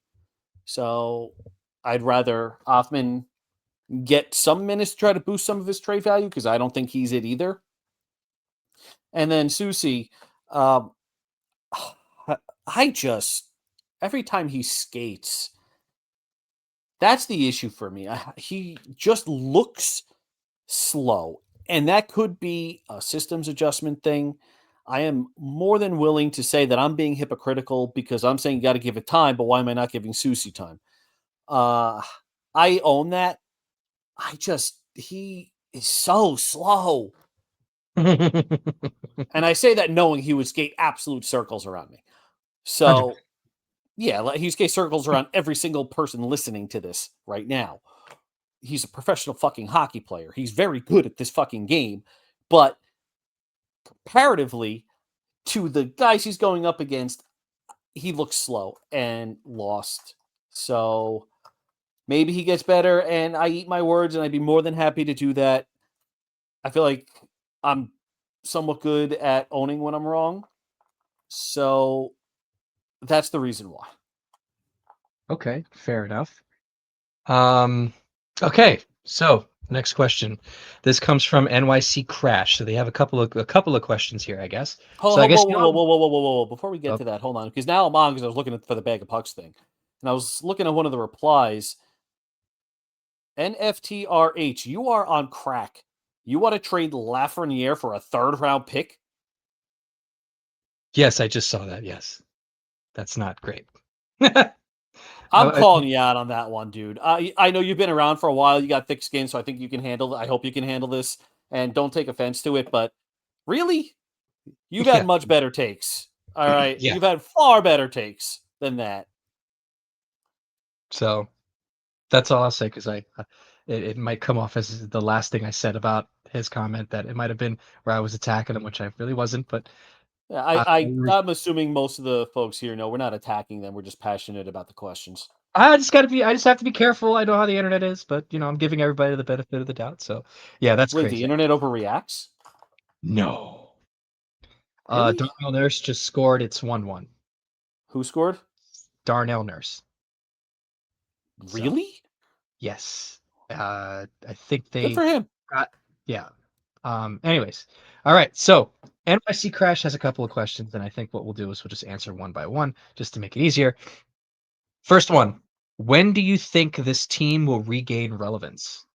So I'd rather Othman get some minutes to try to boost some of his trade value because I don't think he's it either. And then Susie, um, I just every time he skates, that's the issue for me. He just looks slow, and that could be a systems adjustment thing. I am more than willing to say that I'm being hypocritical because I'm saying you got to give it time, but why am I not giving Susie time? Uh, I own that. He is so slow. And I say that knowing he would skate absolute circles around me. 100%. So, yeah, he skate circles around every single person listening to this right now. He's a professional fucking hockey player. He's very good at this fucking game. But comparatively to the guys he's going up against, he looks slow and lost. So maybe he gets better, and I eat my words, and I'd be more than happy to do that. I feel like I'm somewhat good at owning when I'm wrong. So that's the reason why. Okay, fair enough. Okay, so next question. This comes from NYC Crash. So they have a couple of questions here, I guess. So I Whoa, guess whoa, you whoa, whoa, know. whoa, whoa, whoa, whoa, whoa, whoa. Before we get Oh, to that, hold on. Because now I'm on because I was looking for the bag of pucks thing. And I was looking at one of the replies. NFTRH, you are on crack. You want to trade Lafreniere for a third round pick? yes, I just saw that. Yes, that's not great. I'm I, calling you out on that one, dude. I know you've been around for a while. You got thick skin, so I think you can handle it. I hope you can handle this. And don't take offense to it. But really? You've had yeah, much better takes. All right. yeah. You've had far better takes than that. So that's all I'll say because it might come off as the last thing I said about his comment that it might have been where I was attacking him, which I really wasn't. But Yeah, I, I'm assuming most of the folks here know we're not attacking them. We're just passionate about the questions. I just have to be careful. I know how the internet is, but I'm giving everybody the benefit of the doubt. So yeah, that's Wait, the crazy. internet overreacts? No. Really? Darnell Nurse just scored. It's 1-1. Who scored? Darnell Nurse. So Really? yes. I think Good they for him. got yeah. Anyways. All right. So NYC Crash has a couple of questions, and I think what we'll do is we'll just answer one by one just to make it easier. First one. When do you think this team will regain relevance?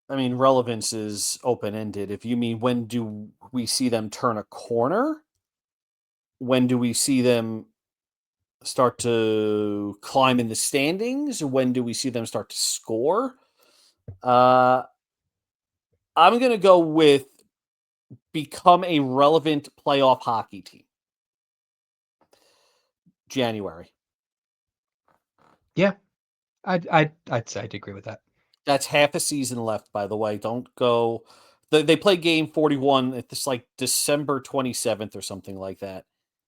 I mean, relevance is open ended. If you mean when do we see them turn a corner? When do we see them start to climb in the standings? When do we see them start to score? Uh, I'm going to go with become a relevant playoff hockey team. January. Yeah, I'd agree with that. That's half a season left, by the way. Don't go. They play game 41. It's like December 27th or something like that.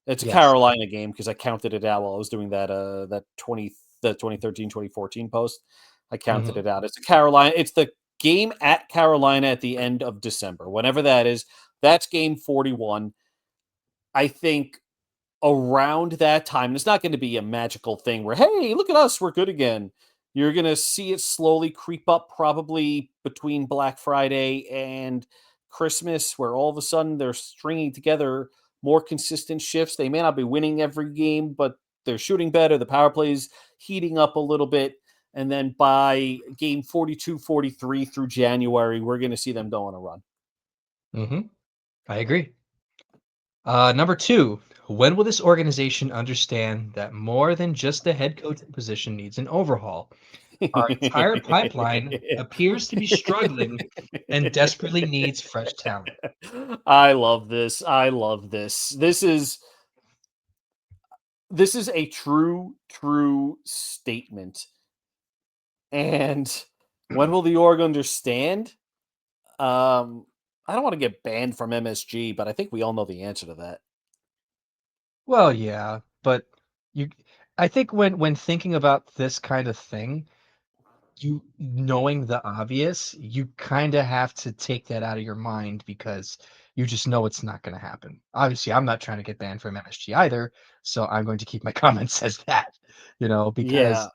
It's a Yes. Carolina game because I counted it out while I was doing that 2013 2014 post. I counted Hmm. it out. It's a Carolina. It's the game at Carolina at the end of December, whenever that is. That's game 41. I think around that time, it's not going to be a magical thing where, hey, look at us, we're good again. You're going to see it slowly creep up probably between Black Friday and Christmas, where all of a sudden they're stringing together more consistent shifts. They may not be winning every game, but they're shooting better. The power plays heating up a little bit. And then by game 42, 43 through January, we're going to see them go on a run. Hmm. I agree. Number two, when will this organization understand that more than just the head coaching position needs an overhaul? Our entire pipeline appears to be struggling and desperately needs fresh talent. I love this. I love this. This is a true statement. And when will the org understand? I don't want to get banned from MSG, but I think we all know the answer to that. Well, yeah, but you I think when thinking about this kind of thing, you knowing the obvious, you kind of have to take that out of your mind because you just know it's not going to happen. Obviously, I'm not trying to get banned from MSG either, so I'm going to keep my comments as that, because Yeah.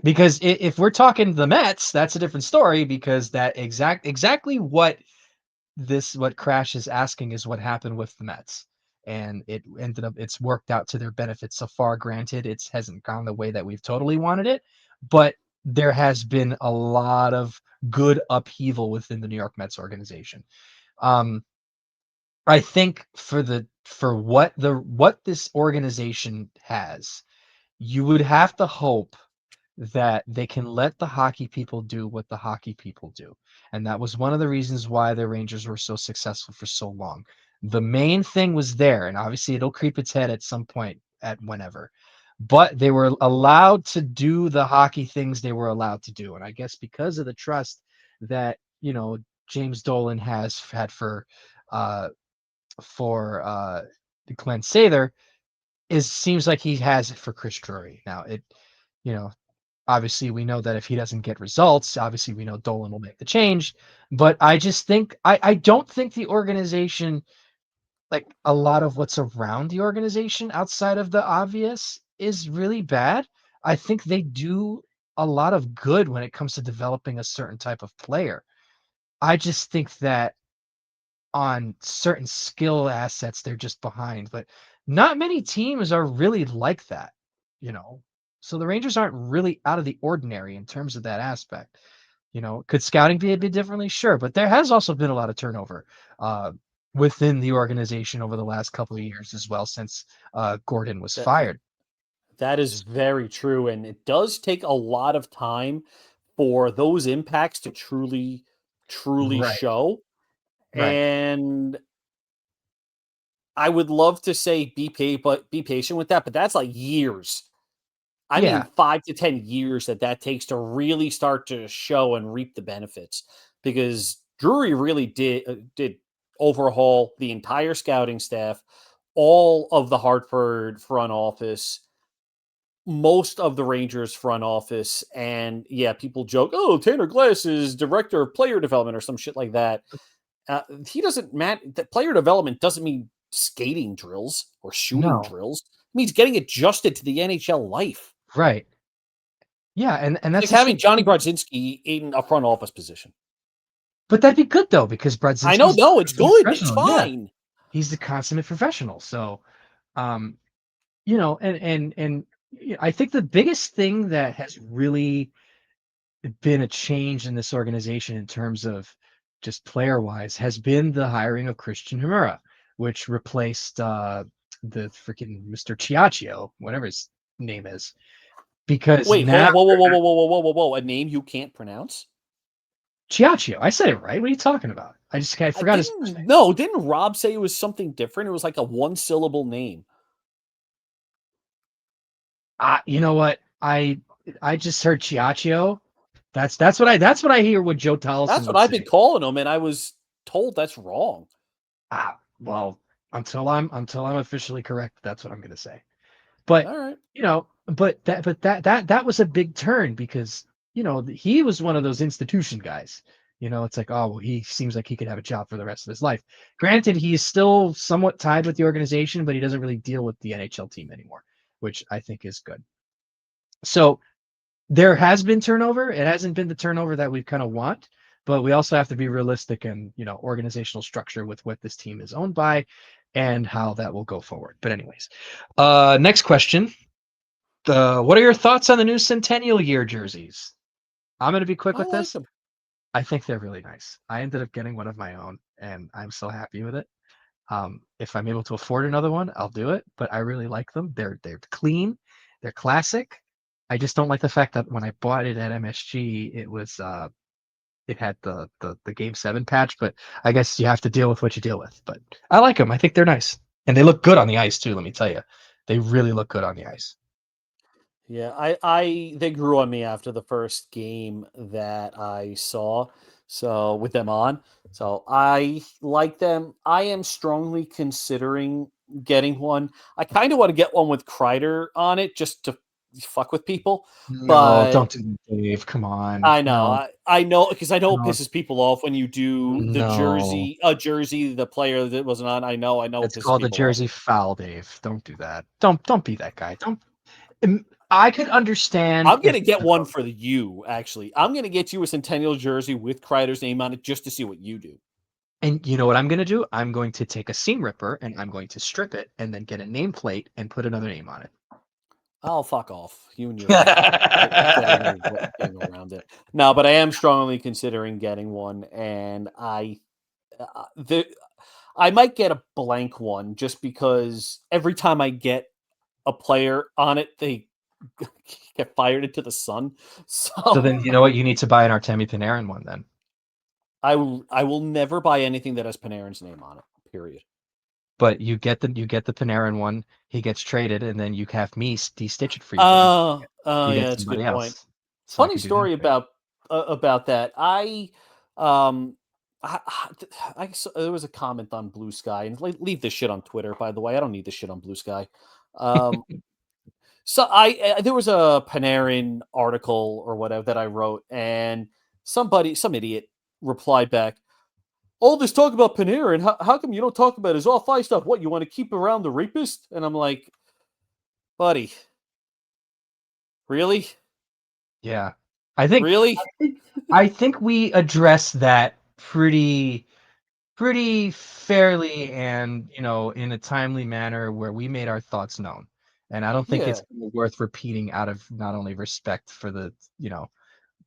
Because if we're talking the Mets, that's a different story because that exactly what Crash is asking is what happened with the Mets. And it's worked out to their benefit so far. Granted, it hasn't gone the way that we've totally wanted it, but there has been a lot of good upheaval within the New York Mets organization. I think for what this organization has, you would have to hope that they can let the hockey people do what the hockey people do. And that was one of the reasons why the Rangers were so successful for so long. The main thing was there, and obviously it'll creep its head at some point at whenever. But they were allowed to do the hockey things they were allowed to do. And I guess because of the trust that, James Dolan has had uh for Glenn Sather, seems like he has it for Chris Drury. Now you know, obviously we know that if he doesn't get results, obviously we know Dolan will make the change. But I just think I don't think the organization, like a lot of what's around the organization outside of the obvious, is really bad. I think they do a lot of good when it comes to developing a certain type of player. I just think that on certain skill assets they're just behind, but not many teams are really like that, you know. So the Rangers aren't really out of the ordinary in terms of that aspect. Could scouting be a bit differently? Sure, but there has also been a lot of turnover uh, within the organization over the last couple of years as well since Gordon was That fired. that is very true, and it does take a lot of time for those impacts to truly Right, show. right. And I would love to say but be patient with that, but that's like years. I mean, Yeah, 5 to 10 years that takes to really start to show and reap the benefits, because Drury really did overhaul the entire scouting staff, all of the Hartford front office, most of the Rangers front office, and yeah, people joke, "Oh, Tanner Glass is director of player development," or some shit like that. He doesn't that player development doesn't mean skating drills or shooting no, drills. It means getting adjusted to the NHL life. right. Yeah, and It's that's like the same having Johnny thing. Brodzinski in a front office position. But that'd be good though, because I know, Brodzinski's the no, it's consummate good. It's professional. Yeah, fine. he's the consummate professional. So, um, and I think the biggest thing that has really been a change in this organization in terms of just player wise has been the hiring of Christian Himura, which replaced the freaking Mr. Chiaccio, whatever his name is, because Wait, now hold whoa, whoa, whoa, whoa, whoa, whoa, whoa, whoa, whoa. A name you can't pronounce? Chiaccio, I said it right. What are you talking about? I I forgot his first didn't name. no, didn't Rob say it was something different? It was like a one syllable name. You know what? I just heard Chiaccio. That's what I hear what Joe Tolleson That's what would I've been say. calling him, and I was told that's wrong. Well, until I'm officially correct, that's what I'm gonna say. But All right. that was a big turn because he was one of those institution guys. It's like, oh well, he seems like he could have a job for the rest of his life. Granted, he's still somewhat tied with the organization, but he doesn't really deal with the NHL team anymore, which I think is good. So there has been turnover. It hasn't been the turnover that we kind of want, but we also have to be realistic and organizational structure with what this team is owned by and how that will go forward. But anyways, next question. What are your thoughts on the new Centennial Year jerseys? I'm going to be quick I with like this. them. I think they're really nice. I ended up getting one of my own, and I'm so happy with it. If I'm able to afford another one, I'll do it. But I really like them. They're clean, they're classic. I just don't like the fact that when I bought it at MSG, it had the Game 7 patch. But I guess you have to deal with what you deal with. But I like them. I think they're nice, and they look good on the ice too. Let me tell you, they really look good on the ice. Yeah, I they grew on me after the first game that I saw. So with them on. So I like them. I am strongly considering getting one. I kind of want to get one with Kreider on it just to fuck with people. No, But don't do that, Dave. Come on. I know, No, I know, because I know it no, pisses people off when you do no. a jersey, the player that wasn't on. I know it It's pisses called the people off. Jersey Foul, Dave. Don't do that. Don't be that guy. Don't. I could understand. I'm gonna get one for you. Actually, I'm gonna get you a Centennial jersey with Kreider's name on it just to see what you do. And you know what I'm going to do? I'm going to take a seam ripper and I'm going to strip it and then get a nameplate and put another name on it. Oh, fuck off. You and your getting around it. No, but I am strongly considering getting one, and I might get a blank one just because every time I get a player on it, they get fired into the sun. So then you know what? You need to buy an Artemi Panarin one then. I will never buy anything that has Panarin's name on it. Period. But you get the Panarin one, he gets traded, and then you have me de-stitch it for you. Oh, You get yeah, that's a somebody good point. else. So I Funny could do that story for you. about that. Um, there was a comment on Blue Sky, and leave this shit on Twitter. By the way, I don't need this shit on Blue Sky. So there was a Panarin article or whatever that I wrote, and some idiot replied back, all this talk about Panarin, how come you don't talk about his off-ice stuff? What, you want to keep around the rapist? And I'm like, buddy, really? Yeah. I think Really? I think we addressed that pretty fairly and, in a timely manner where we made our thoughts known. And I don't think Yeah, it's worth repeating out of not only respect for the,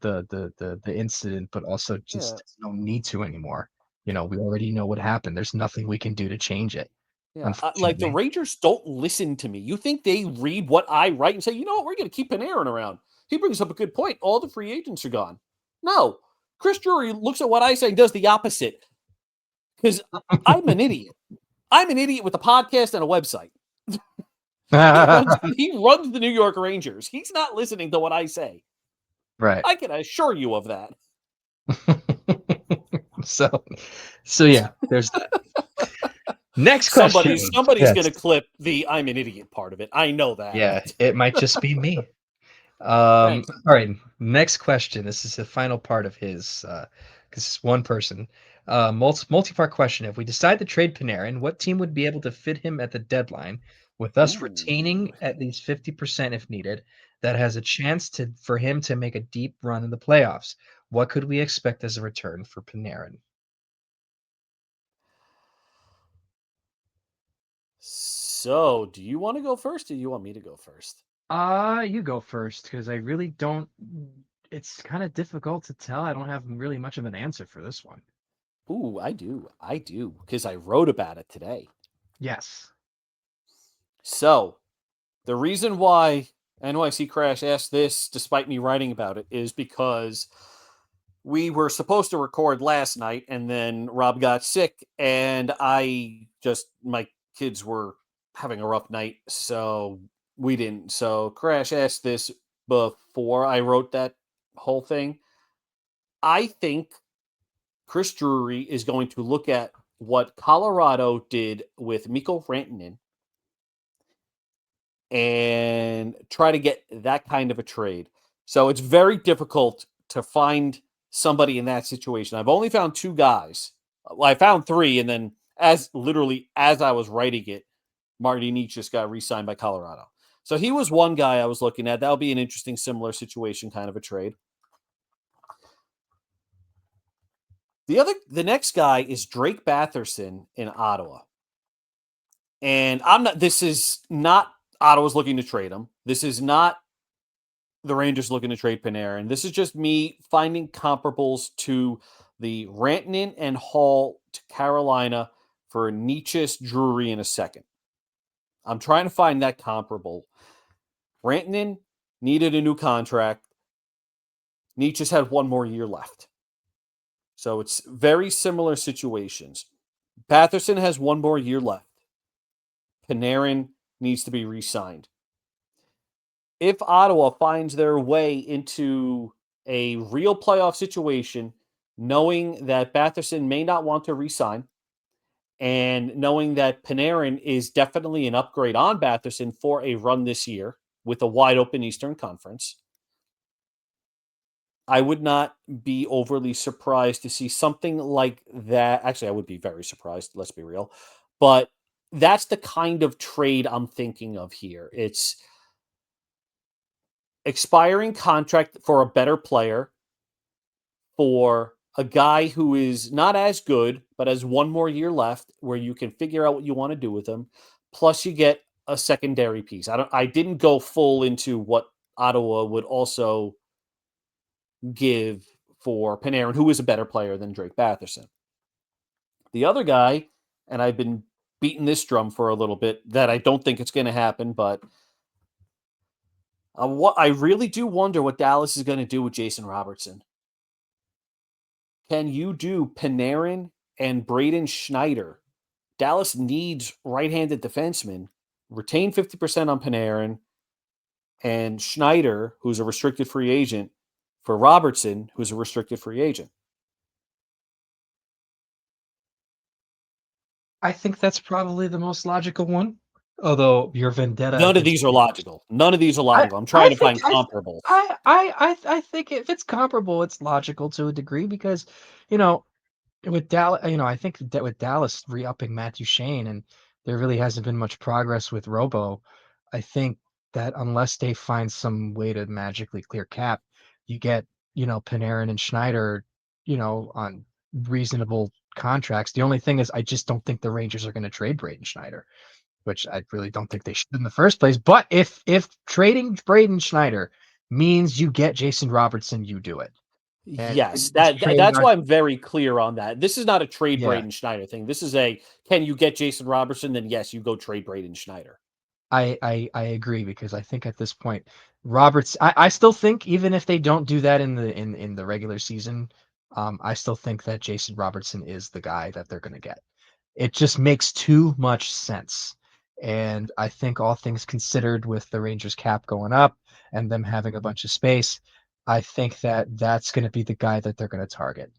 the incident, but also yeah, just no need to anymore. We already know what happened. There's nothing we can do to change it, yeah. Like the unfortunately. Rangers don't listen to me. You think they read what I write and say, you know what, we're going to keep Panarin around? He brings up a good point. All the free agents are gone. No, Chris Drury looks at what I say and does the opposite because I'm an idiot. I'm an idiot with a podcast and a website. He runs the New York Rangers. He's not listening to what I say. Right. I can assure you of that. So yeah, there's that. Next question. Somebody's Yes. going to clip the "I'm an idiot" part of it. I know that. Yeah, it might just be me. Thanks. All right, next question. This is the final part of his, because it's one person. Multi-part question. If we decide to trade Panarin, what team would be able to fit him at the deadline, with us Ooh. retaining at least 50% if needed, that has a chance for him to make a deep run in the playoffs? What could we expect as a return for Panarin? So, do you want to go first, or do you want me to go first? You go first, because I really don't. It's kind of difficult to tell. I don't have really much of an answer for this one. Ooh, I do, because I wrote about it today. Yes. So, the reason why NYC Crash asked this, despite me writing about it, is because we were supposed to record last night, and then Rob got sick, and my kids were having a rough night, so we didn't. So Crash asked this before I wrote that whole thing. I think Chris Drury is going to look at what Colorado did with Mikko Rantanen and try to get that kind of a trade. So it's very difficult to find somebody in that situation. I've only found two guys. Well, I found three, and then as I was writing it, Marty Nietzsche just got re-signed by Colorado. So he was one guy I was looking at. That would be an interesting, similar situation kind of a trade. The next guy is Drake Batherson in Ottawa. And this is not Ottawa's looking to trade him. This is not the Rangers looking to trade Panarin. This is just me finding comparables to the Rantanen and Hall to Carolina for Nietzsche Drury in a second. I'm trying to find that comparable. Rantanen needed a new contract. Nietzsche's had one more year left. So it's very similar situations. Batherson has one more year left. Panarin needs to be re-signed. If Ottawa finds their way into a real playoff situation, knowing that Batherson may not want to re-sign, and knowing that Panarin is definitely an upgrade on Batherson for a run this year with a wide open Eastern Conference, I would not be overly surprised to see something like that. Actually, I would be very surprised, let's be real. But that's the kind of trade I'm thinking of here. It's expiring contract for a better player, for a guy who is not as good, but has one more year left where you can figure out what you want to do with him. Plus, you get a secondary piece. I didn't go full into what Ottawa would also give for Panarin, who is a better player than Drake Batherson. The other guy, and I've been beating this drum for a little bit, that I don't think it's going to happen, but what I really do wonder what Dallas is going to do with Jason Robertson. Can you do Panarin and Braden Schneider? Dallas needs right-handed defensemen. Retain 50% on Panarin and Schneider, who's a restricted free agent, for Robertson, who's a restricted free agent. I think that's probably the most logical one. Although your vendetta None of against these are logical. None of these are I logical. I'm I trying to think find comparables. I think if it's comparable, it's logical to a degree because, you know, with Dallas, I think that with Dallas re-upping Matthew Shane and there really hasn't been much progress with Robo, I think that unless they find some way to magically clear cap, you get, Panarin and Schneider, on reasonable contracts. The only thing is I just don't think the Rangers are going to trade Braden Schneider, which I really don't think they should in the first place. But if trading Braden Schneider means you get Jason Robertson, you do it. And Yes, it's trade. that's why I'm very clear on that. This is not a trade Yeah, Braden Schneider thing. This is a can you get Jason Robertson? Then yes, you go trade Braden Schneider. I agree because I think at this point, Roberts. I still think even if they don't do that in the regular season, I still think that Jason Robertson is the guy that they're going to get. It just makes too much sense. And I think all things considered, with the Rangers cap going up and them having a bunch of space, I think that that's going to be the guy that they're going to target.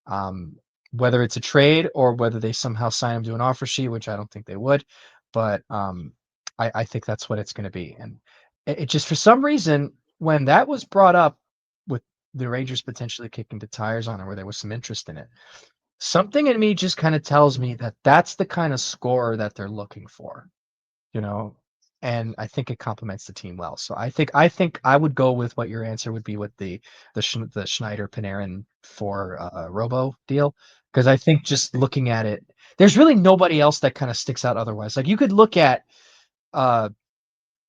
Um, whether it's a trade or whether they somehow sign him to an offer sheet, which I don't think they would, but I think that's what it's going to be. And it just, for some reason, when that was brought up with the Rangers potentially kicking the tires on it, where there was some interest in it, something in me just kind of tells me that that's the kind of scorer that they're looking for, you know, and I think it complements the team well. So I think I would go with what your answer would be with the Schneider Panarin for Robo deal, because I think just looking at it, there's really nobody else that kind of sticks out otherwise. Like you could look at uh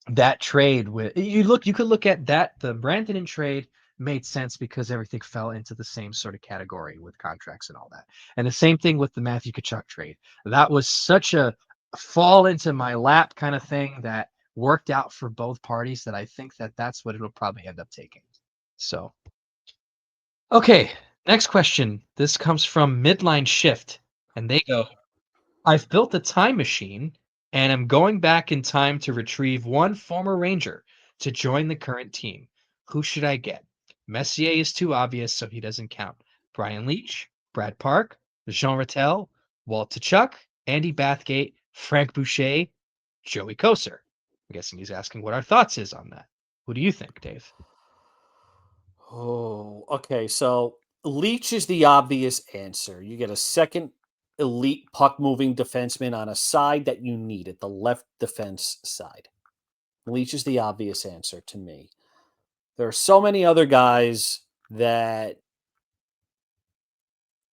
that trade with you could look at that the Brandon trade made sense because everything fell into the same sort of category with contracts and all that. And the same thing with the Matthew Tkachuk trade. That was such a fall into my lap kind of thing that worked out for both parties that I think that that's what it'll probably end up taking. So, okay, next question. This comes from Midline Shift and they go, I've built a time machine and am going back in time to retrieve one former Ranger to join the current team. Who should I get? Messier is too obvious, so he doesn't count. Brian Leach, Brad Park, Jean Rattel, Walt Tkachuk, Andy Bathgate, Frank Boucher, Joey Koser. I'm guessing he's asking what our thoughts is on that. Who do you think, Dave? Oh, okay. So Leach is the obvious answer. You get a second elite puck moving defenseman on a side that you need at the left defense side. Leach is the obvious answer to me. There are so many other guys that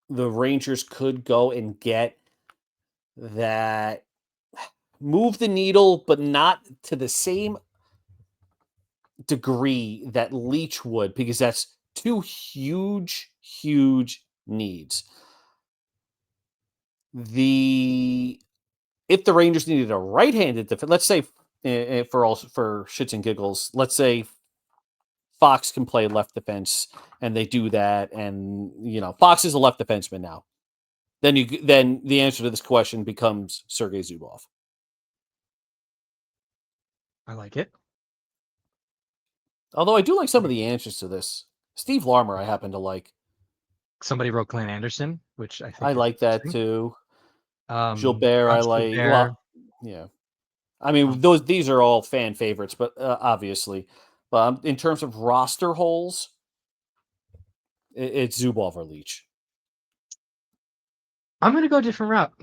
the Rangers could go and get that move the needle, but not to the same degree that Leach would, because that's two huge, huge needs. The If the Rangers needed a right-handed defense, let's say for shits and giggles, let's say Fox can play left defense, and they do that, and Fox is a left defenseman now. Then the answer to this question becomes Sergei Zubov. I like it. Although I do like some of the answers to this. Steve Larmer, I happen to like. Somebody wrote Glenn Anderson, which I I think is like that interesting. too. Gilbert, I Franz like. Gilbert, Well, yeah. I mean, um, these are all fan favorites, but obviously, but in terms of roster holes, it's Zubov or Leach. I'm going to go a different route.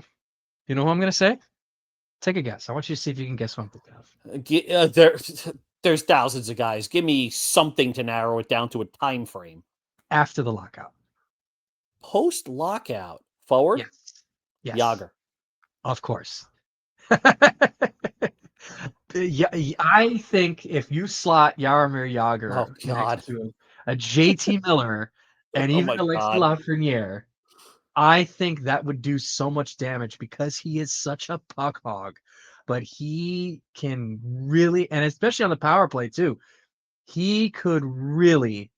You know who I'm going to say? Take a guess. I want you to see if you can guess what I'm thinking of. There, There's thousands of guys. Give me something to narrow it down to a time frame. After the lockout. Post lockout, forward. Yes. Yes. Yager. Of course. Yeah, I think if you slot Jaromir Jagr Oh God. next to a JT Miller and Oh even my Alexis God. Lafreniere, I think that would do so much damage because he is such a puck hog. But he can really, and especially on the power play too, he could really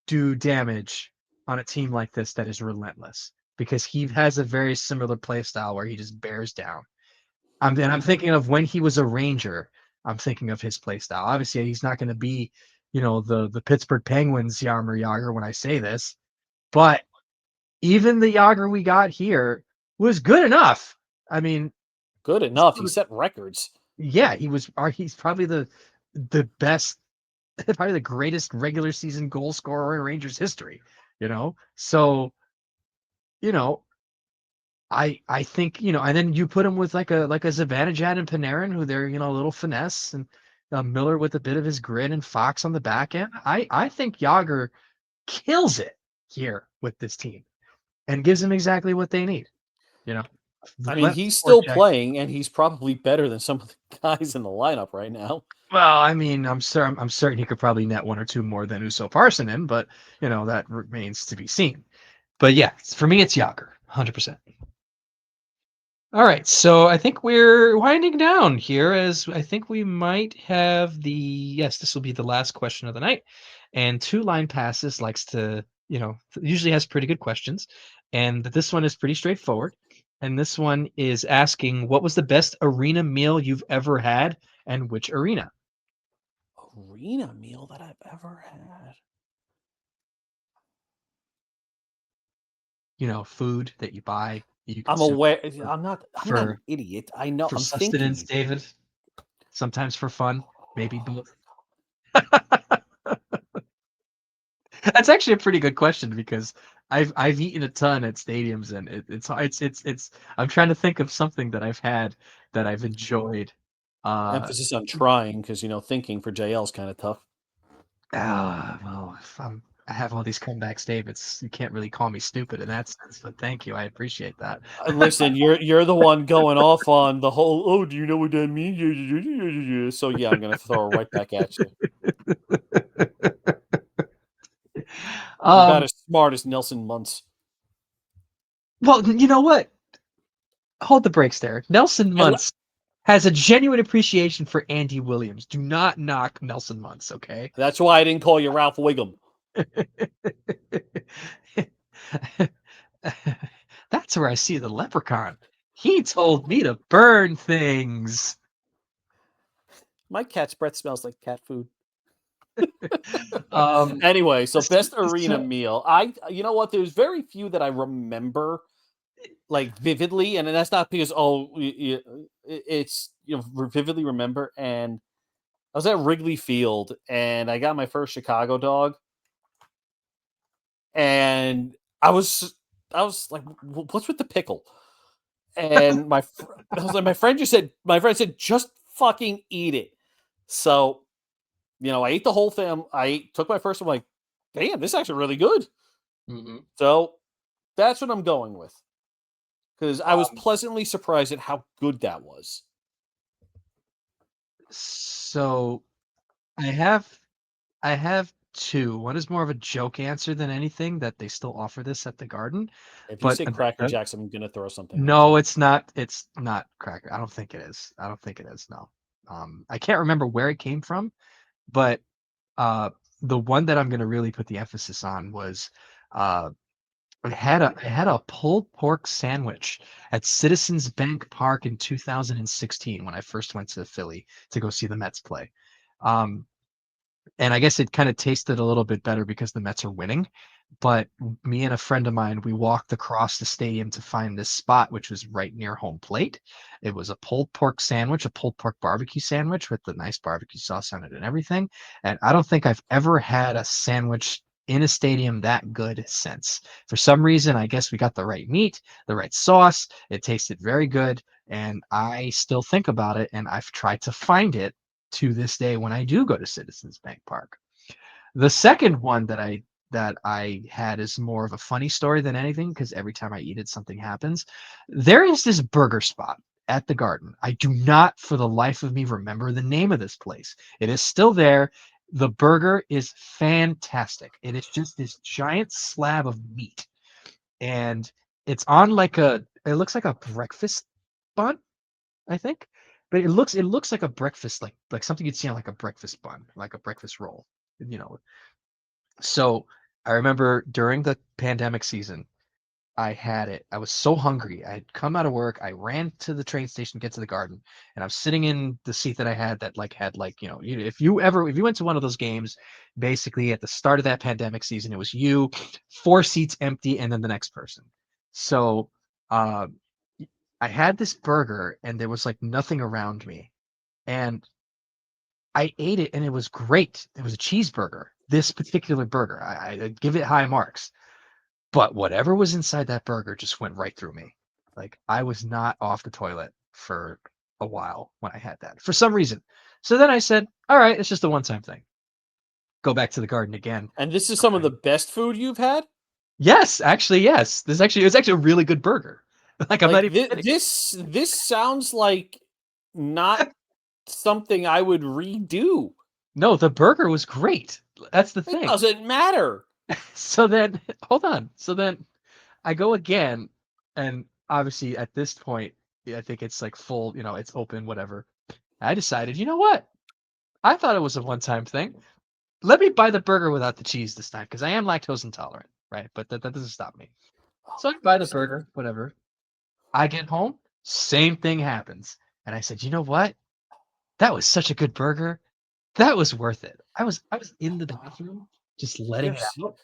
do damage on a team like this that is relentless because he has a very similar play style where he just bears down. I'm thinking of when he was a Ranger. I'm thinking of his play style. Obviously, he's not going to be, the Pittsburgh Penguins Jaromir Jagr when I say this, but even the Jagr we got here was good enough. I mean, Good enough. He set records. yeah, he's probably the best, probably the greatest regular season goal scorer in Rangers history. So you know I think and then you put him with like a Zibanejad and Panarin, who they're a little finesse, and Miller with a bit of his grit, and Fox on the back end. I think Jagr kills it here with this team and gives them exactly what they need. I mean, he's Or still Jack. playing, and he's probably better than some of the guys in the lineup right now. Well, I mean, I'm certain he could probably net one or two more than Uso Parssinen, but that remains to be seen. But yeah, for me, it's Jagr, 100%. All right, so I think we're winding down here, as I think we might have yes, this will be the last question of the night. And Two Line Passes likes to, usually has pretty good questions. And this one is pretty straightforward. And this one is asking, what was the best arena meal you've ever had, and which arena? Arena meal that I've ever had. Food that you buy. I'm aware. I'm not an idiot. I know. For I'm sustenance, thinking. David. Sometimes for fun, maybe both. That's actually a pretty good question because I've eaten a ton at stadiums, and it's I'm trying to think of something that I've had that I've enjoyed. Emphasis on trying, because thinking for JL is kind of tough. Well, if I have all these comebacks, David, you can't really call me stupid in that sense, but thank you. I appreciate that. Listen, you're the one going off on the whole. Oh, do you know what that means? So yeah, I'm gonna throw it right back at you. You're about as smart as Nelson Muntz. Well, you know what? Hold the brakes there. Nelson Muntz has a genuine appreciation for Andy Williams. Do not knock Nelson Muntz, okay? That's why I didn't call you Ralph Wiggum. That's where I see the leprechaun. He told me to burn things. My cat's breath smells like cat food. Anyway, so best arena meal. You know what? There's very few that I remember like vividly, and that's not because it's vividly remember. And I was at Wrigley Field, and I got my first Chicago dog, and I was like, "What's with the pickle?" And I was like, my friend said, "Just fucking eat it." So, I ate the whole thing. I took my first. I'm like, "Damn, this is actually really good." Mm-hmm. So that's what I'm going with, because I was pleasantly surprised at how good that was. So I have two. One is more of a joke answer than anything, that they still offer this at the Garden. If you say Cracker Jacks, I'm gonna throw something. No, it's not. It's not Cracker. I don't think it is. No. I can't remember where it came from, but the one that I'm going to really put the emphasis on was I had a pulled pork sandwich at Citizens Bank Park in 2016 when I first went to Philly to go see the Mets play. And I guess it kind of tasted a little bit better because the Mets are winning. But me and a friend of mine, we walked across the stadium to find this spot, which was right near home plate. It was a pulled pork sandwich, a pulled pork barbecue sandwich with the nice barbecue sauce on it and everything. And I don't think I've ever had a sandwich in a stadium that good since. For some reason, I guess we got the right meat, the right sauce. It tasted very good. And I still think about it, and I've tried to find it to this day when I do go to Citizens Bank Park. The second one that I had is more of a funny story than anything because every time I eat it, something happens. There is this burger spot at the Garden. I do not, for the life of me, remember the name of this place. It is still there. The burger is fantastic. It is just this giant slab of meat, and it's on like it looks like a breakfast bun, I think, but it looks like a breakfast, like something you'd see on like a breakfast bun, like a breakfast roll, you know. So I remember during the pandemic season, I had it. I was so hungry. I'd come out of work. I ran to the train station, get to the Garden, and I was sitting in the seat that I had that had if you went to one of those games, basically at the start of that pandemic season, it was you, four seats empty, and then the next person. So uh, I had this burger, and there was like nothing around me, and I ate it, and it was great. It was a cheeseburger. This particular burger, I'd give it high marks. But whatever was inside that burger just went right through me. Like I was not off the toilet for a while when I had that for some reason. So then I said, all right, it's just a one-time thing. Go back to the Garden again. And this is some of the best food you've had? Yes, actually, yes. It's actually a really good burger. Like I'm not Like even kidding. this sounds like not something I would redo. No, the burger was great. That's the It thing. doesn't matter. So then, hold on. So then I go again, and obviously at this point, I think it's like full, it's open, whatever. I decided, you know what? I thought it was a one-time thing. Let me buy the burger without the cheese this time because I am lactose intolerant, right? But that doesn't stop me. So I buy the burger, whatever. I get home, same thing happens. And I said, you know what? That was such a good burger. That was worth it. I was in the bathroom just letting You're, it s- out.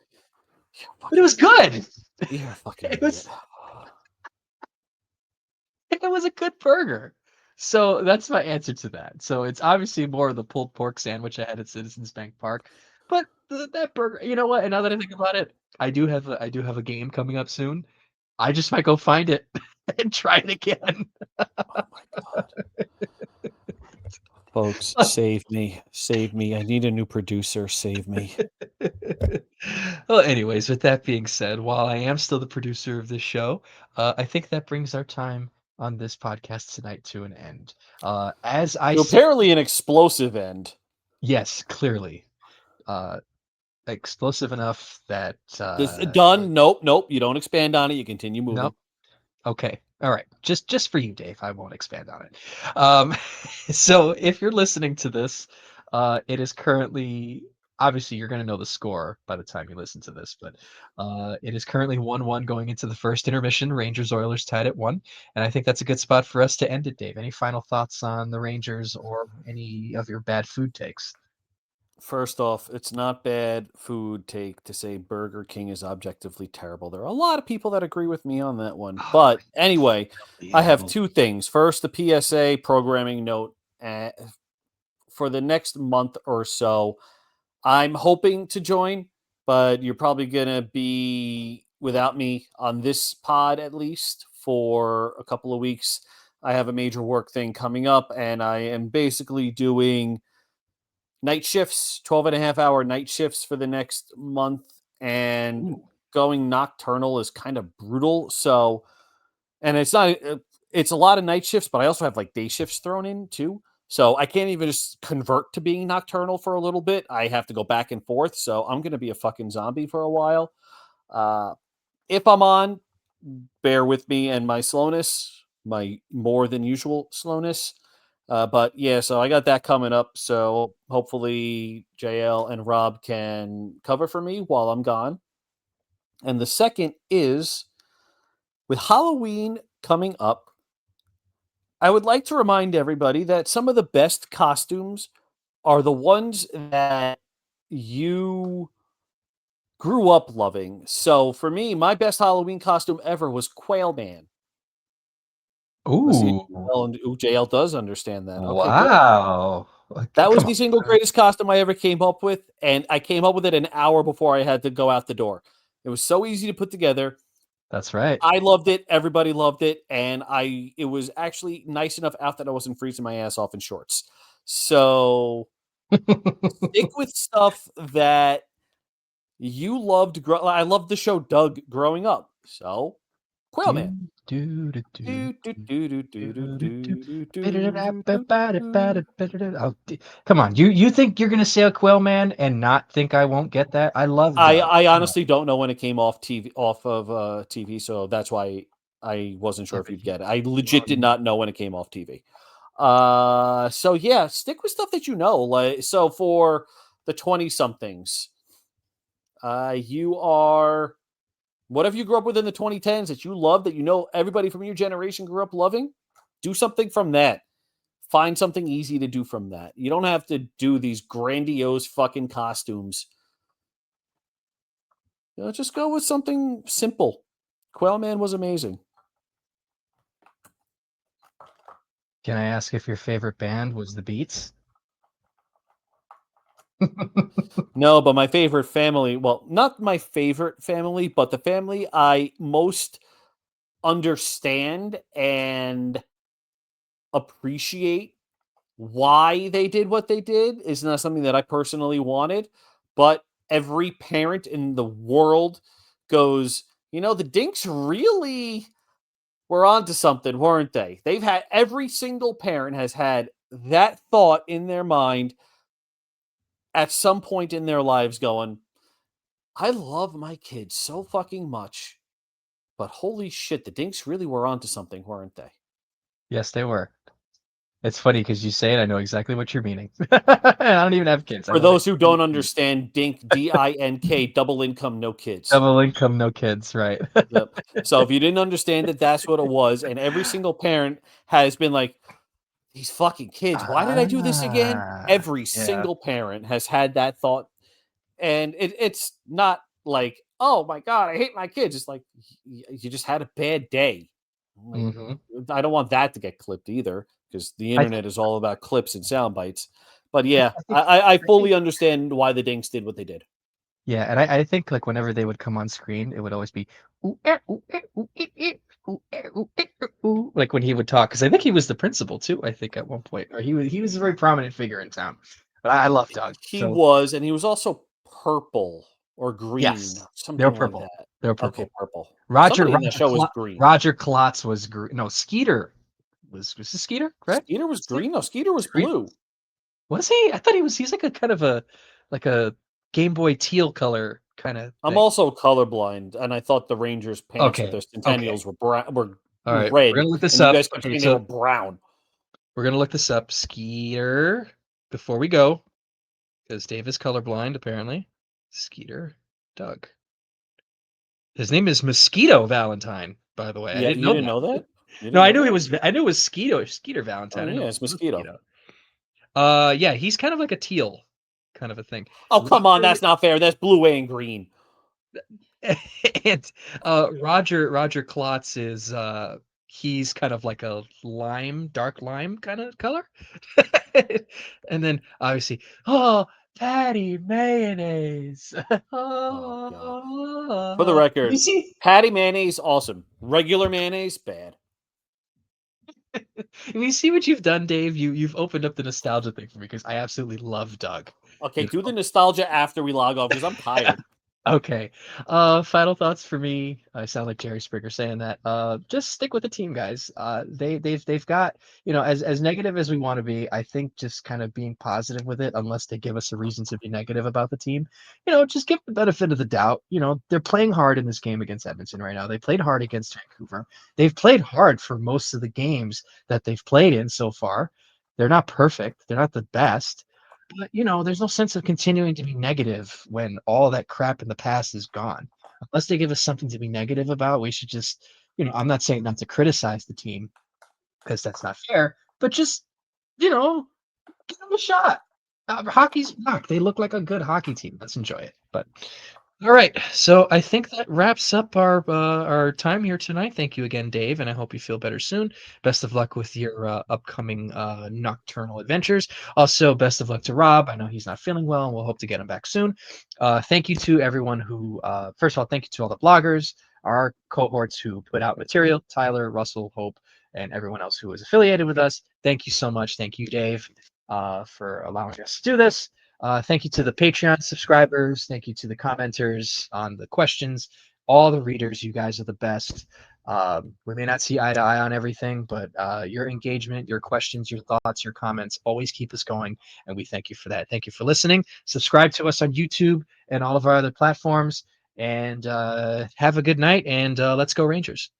you're But it was good. You're a fucking It idiot. was a good burger. So that's my answer to that. So it's obviously more of the pulled pork sandwich I had at Citizens Bank Park, but that burger. You know what? And now that I think about it, I do have a game coming up soon. I just might go find it and try it again. Oh my god. Folks, save me. Save me. I need a new producer. Save me. Well, anyways, with that being said, while I am still the producer of this show, I think that brings our time on this podcast tonight to an end. As I So sit, apparently an explosive end. yes, clearly, uh, explosive enough that This done. Nope, nope. You don't expand on it. You continue moving. nope. Okay. All right. Just for you, Dave. I won't expand on it. So if you're listening to this, it is currently obviously you're going to know the score by the time you listen to this, but it is currently 1-1 going into the first intermission. Rangers Oilers tied at 1, and I think that's a good spot for us to end it, Dave. Any final thoughts on the Rangers or any of your bad food takes? First off, it's not bad food take to say Burger King is objectively terrible. There are a lot of people that agree with me on that one. Oh, But anyway, I have unbelievable. two things. First, the PSA programming note for the next month or so. I'm hoping to join, but you're probably going to be without me on this pod at least for a couple of weeks. I have a major work thing coming up, and I am basically doing night shifts, 12 and a half hour night shifts for the next month. And Ooh. going nocturnal is kind of brutal. So, and it's not, it's a lot of night shifts, but I also have like day shifts thrown in too. So I can't even just convert to being nocturnal for a little bit. I have to go back and forth. So I'm going to be a fucking zombie for a while. Uh, if I'm on, bear with me and my slowness, my more than usual slowness. But yeah, so I got that coming up. So hopefully JL and Rob can cover for me while I'm gone. And the second is with Halloween coming up, I would like to remind everybody that some of the best costumes are the ones that you grew up loving. So for me, my best Halloween costume ever was Quail Man. See, Ooh. JL does understand that. Okay, good. Wow. That was Come the on. single greatest costume I ever came up with, and I came up with it an hour before I had to go out the door. It was so easy to put together. That's right. I loved it. Everybody loved it, and it was actually nice enough out that I wasn't freezing my ass off in shorts. So stick with stuff that you loved. I loved the show Doug growing up. So Quailman. Do, do, do, Do, do, do, do, do, do, do, do, do, do, do, do. Oh, come on, you think you're gonna say a Quail Man and not think I won't get that? I love Doug. I Come on. honestly don't know when it came off TV, so that's why I wasn't sure Yeah, if but you'd get it. I legit did not know when it came off TV. So yeah, stick with stuff that you know. Like so for the 20 somethings, you are whatever you grew up with in the 2010s that you love, that you know everybody from your generation grew up loving. Do something from that. Find something easy to do from that. You don't have to do these grandiose fucking costumes. Just go with something simple. Quailman was amazing. Can I ask if your favorite band was the Beats? No, but my favorite family, well, not my favorite family, but the family I most understand and appreciate why they did what they did is not something that I personally wanted, but every parent in the world goes, the Dinks really were onto something, weren't they? They've had every single parent has had that thought in their mind at some point in their lives going, I love my kids so fucking much, but holy shit, the Dinks really were onto something, weren't they? Yes, they were. It's funny because you say it, I know exactly what you're meaning. I don't even have kids. I For know those who exactly what don't you mean. understand, Dink, DINK, double income, no kids. Double income, no kids, right? Yep. So if you didn't understand it, that's what it was. And every single parent has been like, these fucking kids, why did I do this again? Ah, Every yeah. single parent has had that thought. And it's not like, oh my God, I hate my kids. It's like, you just had a bad day. Like, Hmm. I don't want that to get clipped either because the I think, internet is all about clips and sound bites. But yeah, I think, I I think, fully understand why the Dinks did what they did. yeah, and I think like whenever they would come on screen, it would always be "Ooh, ooh, ooh, ooh, ooh, ooh," like when he would talk, because I think he was the principal too. I think at one point, or he was a very prominent figure in town. But I love Doug. He So was, and he was also purple or green, yes, they're something like purple. that. They're Okay, purple. purple. Roger Somebody in that Roger show was Cl- green. Roger Klotz was green. No, Skeeter was this Skeeter, correct? Skeeter was Skeeter? green. No, Skeeter was Screen? blue. Was he? I thought he's like a kind of a like a Game Boy teal color kind of I'm thing. also colorblind, and I thought the Rangers pants with Okay. their Okay. Centennials were brown, were All right. We're red, gonna look this and you up. guys kept Okay, saying they were so brown. we're gonna look this up. Skeeter before we go, because Dave is colorblind apparently. Skeeter Doug. His name is Mosquito Valentine, by the way. I Yeah, didn't you know didn't that. know that? You No, didn't know that? I knew it was Skeeter Oh Valentine. I know yeah, it it's was mosquito. Mosquito. Yeah, he's kind of like a teal kind of a thing. Oh come on, Roger that's not fair. That's blue and green. and Roger Klotz is he's kind of like a lime, dark lime kind of color. And then obviously, oh, Patty mayonnaise. Oh god. For the You record, see, patty mayonnaise awesome. Regular mayonnaise bad. you see what you've done, Dave. You've opened up the nostalgia thing for me because I absolutely love Doug. Okay, You do the know? nostalgia after we log off because I'm tired. Okay. Final thoughts for me. I sound like Jerry Springer saying that. Just stick with the team, guys. They've got, as negative as we want to be, I think just kind of being positive with it, unless they give us a reason to be negative about the team, just give the benefit of the doubt. They're playing hard in this game against Edmonton right now. They played hard against Vancouver. They've played hard for most of the games that they've played in so far. They're not perfect. They're not the best. But there's no sense of continuing to be negative when all that crap in the past is gone. Unless they give us something to be negative about, we should just, I'm not saying not to criticize the team because that's not fair, but just, give them a shot. Hockey's back. They look like a good hockey team. Let's enjoy it. But all right, so I think that wraps up our time here tonight. Thank you again, Dave, and I hope you feel better soon. Best of luck with your upcoming nocturnal adventures. Also, best of luck to Rob. I know he's not feeling well, and we'll hope to get him back soon. Thank you to everyone who, first of all, thank you to all the bloggers, our cohorts who put out material, Tyler, Russell, Hope, and everyone else who was affiliated with us. Thank you so much. Thank you, Dave. for allowing us to do this. Thank you to the Patreon subscribers. Thank you to the commenters on the questions. All the readers, you guys are the best. We may not see eye to eye on everything, but your engagement, your questions, your thoughts, your comments always keep us going, and we thank you for that. Thank you for listening. Subscribe to us on YouTube and all of our other platforms, and have a good night, and let's go Rangers.